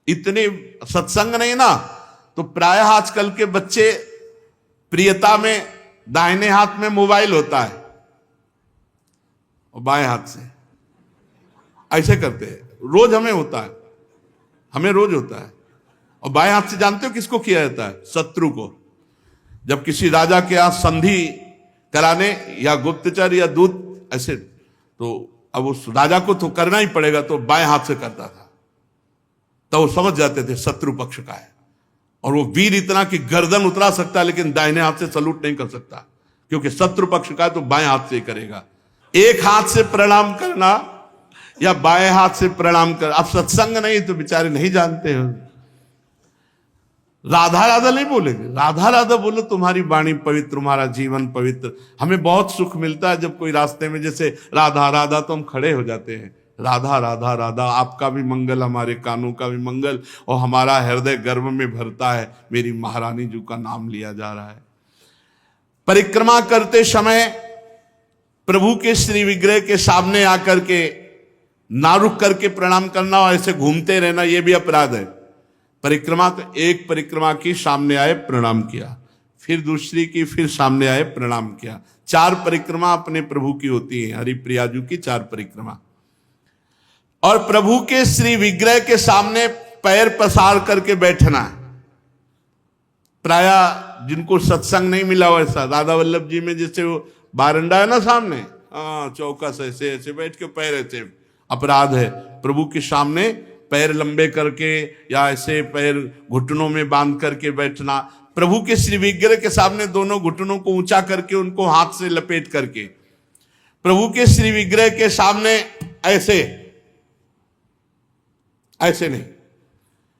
इतने सत्संग नहीं ना, तो प्रायः आजकल के बच्चे प्रियता में दाहिने हाथ में मोबाइल होता है और बाएं हाथ से ऐसे करते हैं। रोज हमें होता है, हमें रोज होता है। और बाएं हाथ से जानते हो किसको किया जाता है? शत्रु को। जब किसी राजा के यहाँ संधि कराने या गुप्तचर या दूत ऐसे, तो अब उस राजा को तो करना ही पड़ेगा, तो बाएं हाथ से करता था। तो वो समझ जाते थे शत्रु पक्ष का है, और वो वीर इतना कि गर्दन उतरा सकता है लेकिन दाहिने हाथ से सलूट नहीं कर सकता, क्योंकि शत्रु पक्ष का है तो बाएं हाथ से ही करेगा। एक हाथ से प्रणाम करना या बाएं हाथ से प्रणाम कर। अब सत्संग नहीं तो बेचारे नहीं जानते हो। राधा राधा नहीं बोलेंगे, राधा राधा बोलो, तुम्हारी वाणी पवित्र, तुम्हारा जीवन पवित्र। हमें बहुत सुख मिलता है जब कोई रास्ते में जैसे राधा राधा, तो हम खड़े हो जाते हैं। राधा राधा राधा, आपका भी मंगल, हमारे कानों का भी मंगल, और हमारा हृदय गर्व में भरता है, मेरी महारानी जी का नाम लिया जा रहा है। परिक्रमा करते समय प्रभु के श्री विग्रह के सामने आकर के ना रुक करके प्रणाम करना और ऐसे घूमते रहना, यह भी अपराध है। परिक्रमा तो एक परिक्रमा की, सामने आए प्रणाम किया, फिर दूसरी की, फिर सामने आए प्रणाम किया। 4 परिक्रमा अपने प्रभु की होती है, हरिप्रियाजू की 4 परिक्रमा। और प्रभु के श्री विग्रह के सामने पैर पसार करके बैठना। प्राय जिनको सत्संग नहीं मिला वैसा, राधा वल्लभ जी में जैसे वो बारंडा है ना सामने, चौकस ऐसे ऐसे बैठ के पैर ऐसे, अपराध है। प्रभु के सामने पैर लंबे करके या ऐसे पैर घुटनों में बांध करके बैठना। प्रभु के श्री विग्रह के सामने दोनों घुटनों को ऊंचा करके उनको हाथ से लपेट करके, प्रभु के श्री विग्रह के सामने ऐसे ऐसे नहीं,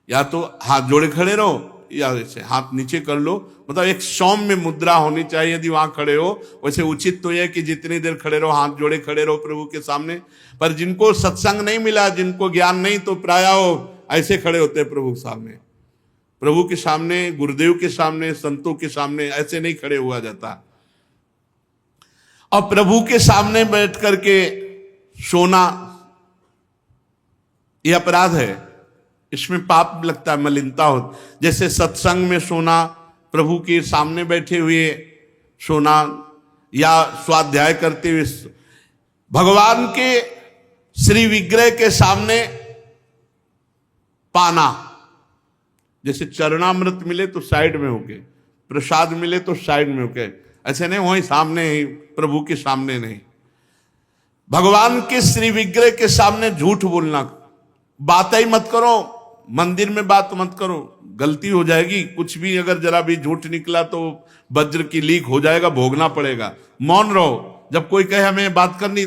या तो हाथ जोड़े खड़े रहो या ऐसे हाथ नीचे कर लो, मतलब एक सौम्य मुद्रा होनी चाहिए। यदि वहां खड़े हो, वैसे उचित तो यह कि जितनी देर खड़े रहो हाथ जोड़े खड़े रहो प्रभु के सामने। पर जिनको सत्संग नहीं मिला, जिनको ज्ञान नहीं, तो प्राय ऐसे खड़े होते हैं प्रभु के सामने। प्रभु के सामने, गुरुदेव के सामने, संतों के सामने ऐसे नहीं खड़े हुआ जाता। और प्रभु के सामने बैठ करके सोना यह अपराध है, इसमें पाप लगता है, मलिनता हो। जैसे सत्संग में सोना, प्रभु के सामने बैठे हुए सोना, या स्वाध्याय करते हुए, भगवान के श्री विग्रह के सामने पाना। जैसे चरणामृत मिले तो साइड में होके, प्रसाद मिले तो साइड में होके, ऐसे नहीं वहीं सामने ही, प्रभु के सामने नहीं। भगवान के श्री विग्रह के सामने झूठ बोलना, बात ही मत करो, मंदिर में बात मत करो, गलती हो जाएगी। कुछ भी अगर जरा भी झूठ निकला तो वज्र की लीक हो जाएगा, भोगना पड़ेगा। मौन रहो। जब कोई कहे हमें बात करनी,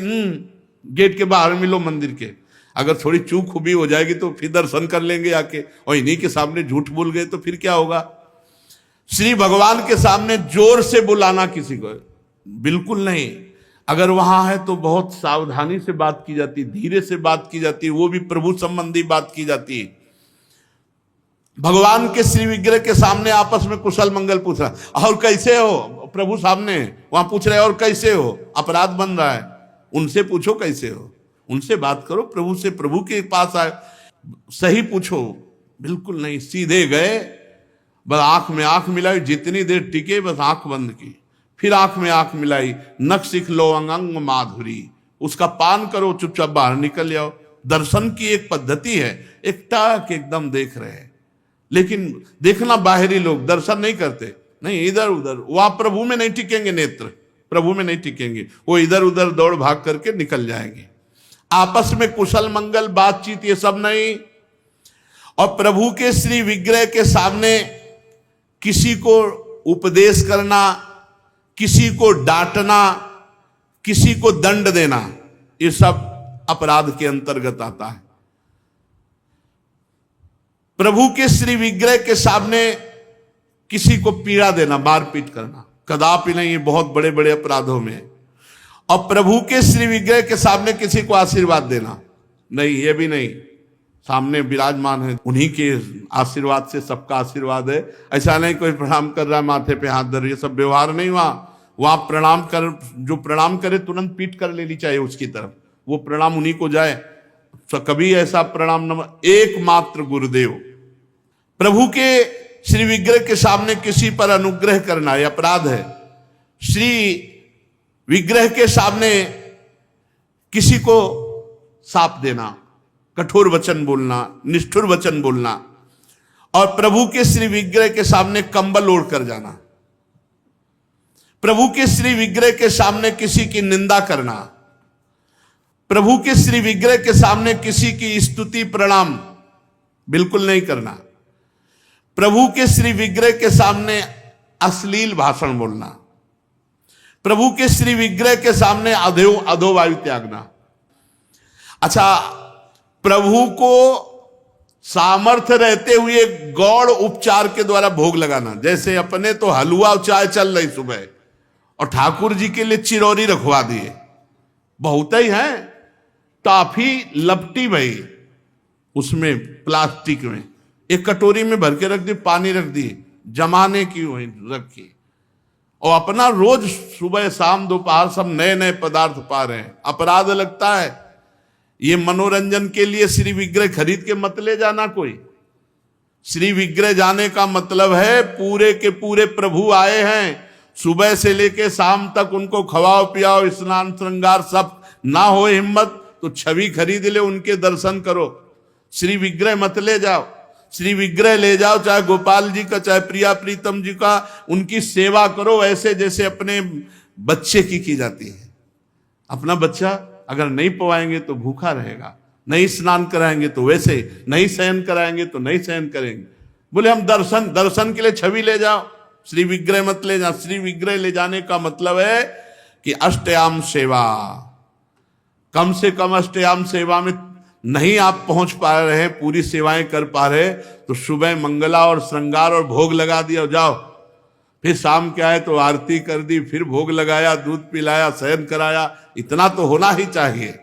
गेट के बाहर मिलो मंदिर के। अगर थोड़ी चूक भी हो जाएगी तो फिर दर्शन कर लेंगे आके, और इन्हीं के सामने झूठ बोल गए तो फिर क्या होगा। श्री भगवान के सामने जोर से बुलाना किसी को बिल्कुल नहीं। अगर वहां है तो बहुत सावधानी से बात की जाती, धीरे से बात की जाती, वो भी प्रभु संबंधी बात की जाती है। भगवान के श्री विग्रह के सामने आपस में कुशल मंगल पूछ रहा, और कैसे हो, प्रभु सामने वहां पूछ रहे और कैसे हो, अपराध बन रहा है। उनसे पूछो कैसे हो, उनसे बात करो, प्रभु से, प्रभु के पास आए, सही पूछो। बिल्कुल नहीं, सीधे गए, बस आंख में आंख मिलाई, जितनी देर टिके बस आंख बंद की, फिर आंख में आंख मिलाई, नख सिख लो अंग माधुरी, उसका पान करो, चुपचाप बाहर निकल जाओ। दर्शन की एक पद्धति है, एक टाक एकदम देख रहे हैं। लेकिन देखना बाहरी लोग दर्शन नहीं करते, नहीं इधर उधर, वहां प्रभु में नहीं टिकेंगे, नेत्र प्रभु में नहीं टिकेंगे, वो इधर उधर दौड़ भाग करके निकल जाएंगे। आपस में कुशल मंगल बातचीत ये सब नहीं। और प्रभु के श्री विग्रह के सामने किसी को उपदेश करना, किसी को डांटना, किसी को दंड देना, ये सब अपराध के अंतर्गत आता है। प्रभु के श्री विग्रह के सामने किसी को पीड़ा देना, मारपीट करना, कदापि नहीं, ये बहुत बड़े बड़े अपराधों में। और प्रभु के श्री विग्रह के सामने किसी को आशीर्वाद देना, नहीं, ये भी नहीं। सामने विराजमान है, उन्हीं के आशीर्वाद से सबका आशीर्वाद है। ऐसा नहीं कोई प्रणाम कर रहा है माथे पे हाथ धर, ये सब व्यवहार नहीं। वहां प्रणाम कर, जो प्रणाम करे तुरंत पीठ कर लेनी चाहिए उसकी तरफ, वो प्रणाम उन्हीं को जाए। तो कभी ऐसा प्रणाम न, एकमात्र गुरुदेव। प्रभु के श्री विग्रह के सामने किसी पर अनुग्रह करना यह अपराध है। श्री विग्रह के सामने किसी को साप देना, कठोर वचन बोलना, निष्ठुर वचन बोलना, और प्रभु के श्री विग्रह के सामने कंबल ओढ़ कर जाना, प्रभु के श्री विग्रह के सामने किसी की निंदा करना, प्रभु के श्री विग्रह के सामने किसी की स्तुति प्रणाम बिल्कुल नहीं करना, प्रभु के श्री विग्रह के सामने अश्लील भाषण बोलना, प्रभु के श्री विग्रह के सामने अधोवायु त्यागना। अच्छा, प्रभु को सामर्थ्य रहते हुए गौड़ उपचार के द्वारा भोग लगाना, जैसे अपने तो हलवा और चाय चल रही सुबह, और ठाकुर जी के लिए चिरौरी रखवा दिए, बहुत ही है, टॉफी लपटी भाई उसमें प्लास्टिक में, एक कटोरी में भर के रख दी, पानी रख दी, जमाने की वही रखी, और अपना रोज सुबह शाम दोपहर सब नए नए पदार्थ पा रहे हैं। अपराध लगता है। ये मनोरंजन के लिए श्री विग्रह खरीद के मत ले जाना। कोई श्री विग्रह जाने का मतलब है पूरे के पूरे प्रभु आए हैं, सुबह से लेके शाम तक उनको खवाओ पियाओ, स्नान श्रृंगार सब। ना हो हिम्मत तो छवि खरीद ले, उनके दर्शन करो, श्री विग्रह मत ले जाओ। श्री विग्रह ले जाओ, चाहे गोपाल जी का चाहे प्रिया प्रीतम जी का, उनकी सेवा करो ऐसे जैसे अपने बच्चे की जाती है। अपना बच्चा अगर नहीं पवाएंगे तो भूखा रहेगा, नहीं स्नान कराएंगे तो वैसे, नहीं शयन कराएंगे तो नहीं शयन करेंगे। बोले हम दर्शन के लिए छवि ले जाओ, श्री विग्रह मत ले जाओ। श्री विग्रह ले जाने का मतलब है कि अष्टयाम सेवा, कम से कम अष्टयाम सेवा में नहीं आप पहुंच पा रहे हैं, पूरी सेवाएं कर पा रहे, तो सुबह मंगला और श्रृंगार और भोग लगा दिया, जाओ। फिर शाम के आए तो आरती कर दी, फिर भोग लगाया, दूध पिलाया, शयन कराया, इतना तो होना ही चाहिए।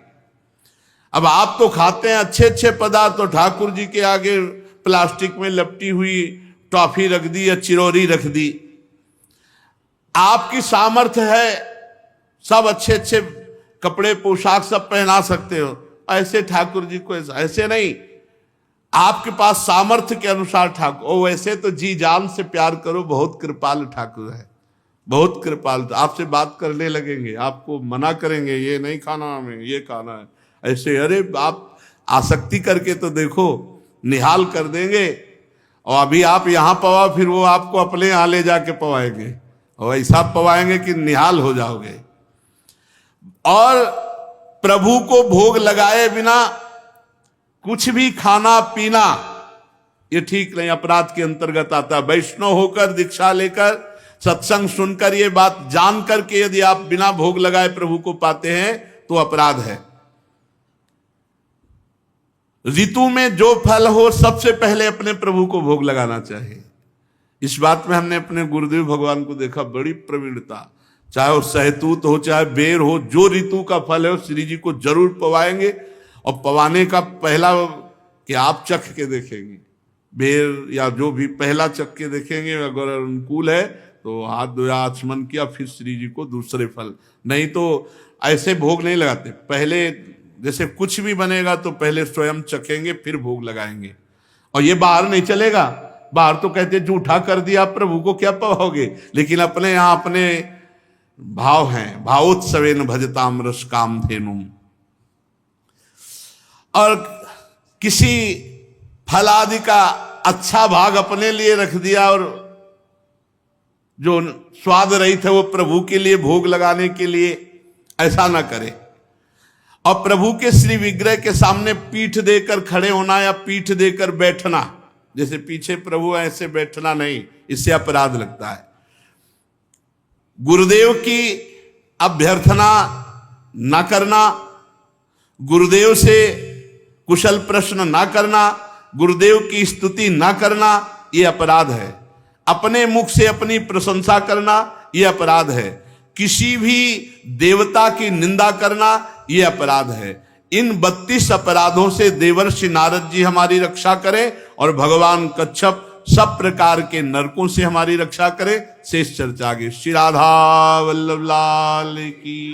अब आप तो खाते हैं अच्छे अच्छे पदार्थ, तो ठाकुर जी के आगे प्लास्टिक में लपटी हुई टॉफी रख दी या चिरौरी रख दी। आपकी सामर्थ्य है, सब अच्छे अच्छे कपड़े पोशाक सब पहना सकते हो, ऐसे ठाकुर जी को ऐसे नहीं, आपके पास सामर्थ्य के अनुसार ठाकुर, ओ वैसे तो जी जान से प्यार करो, बहुत कृपाल ठाकुर है, बहुत कृपाल। आपसे बात करने लगेंगे, आपको मना करेंगे, ये नहीं खाना हमें, ये खाना है, ऐसे। अरे आप आसक्ति करके तो देखो, निहाल कर देंगे। और अभी आप यहां पवा, फिर वो आपको अपने यहां ले जाके पवाएंगे, और ऐसा पवाएंगे कि निहाल हो जाओगे। और प्रभु को भोग लगाए बिना कुछ भी खाना पीना ये ठीक नहीं, अपराध के अंतर्गत आता है। वैष्णव होकर, दीक्षा लेकर, सत्संग सुनकर, ये बात जान करके यदि आप बिना भोग लगाए प्रभु को पाते हैं तो अपराध है। ऋतु में जो फल हो सबसे पहले अपने प्रभु को भोग लगाना चाहिए। इस बात में हमने अपने गुरुदेव भगवान को देखा, बड़ी प्रवीणता, चाहे वो सहतूत हो चाहे बेर हो, जो ऋतु का फल है वो श्री जी को जरूर पवाएंगे। और पवाने का पहला कि आप चख के देखेंगे, बेर या जो भी पहला चख के देखेंगे, अगर अनुकूल है तो हाथ धोया, आचमन किया, फिर श्री जी को दूसरे फल। नहीं तो ऐसे भोग नहीं लगाते, पहले जैसे कुछ भी बनेगा तो पहले स्वयं चखेंगे फिर भोग लगाएंगे। और ये बाहर नहीं चलेगा, बाहर तो कहते जूठा कर दिया प्रभु को क्या पवाओगे, लेकिन अपने यहां अपने भाव हैं, भावोत्सवेन भजताम रस काम धेनुम। और किसी फल आदि का अच्छा भाग अपने लिए रख दिया और जो स्वाद रहित है वो प्रभु के लिए भोग लगाने के लिए, ऐसा ना करे। और प्रभु के श्री विग्रह के सामने पीठ देकर खड़े होना या पीठ देकर बैठना, जैसे पीछे प्रभु ऐसे बैठना नहीं, इससे अपराध लगता है। गुरुदेव की अभ्यर्थना ना करना, गुरुदेव से कुशल प्रश्न ना करना, गुरुदेव की स्तुति ना करना, ये अपराध है। अपने मुख से अपनी प्रशंसा करना ये अपराध है। किसी भी देवता की निंदा करना ये अपराध है। इन 32 अपराधों से देवर्षि नारद जी हमारी रक्षा करें और भगवान कच्छप सब प्रकार के नरकों से हमारी रक्षा करें। शेष चर्चा आगे। श्री राधा वल्लभ लाल की।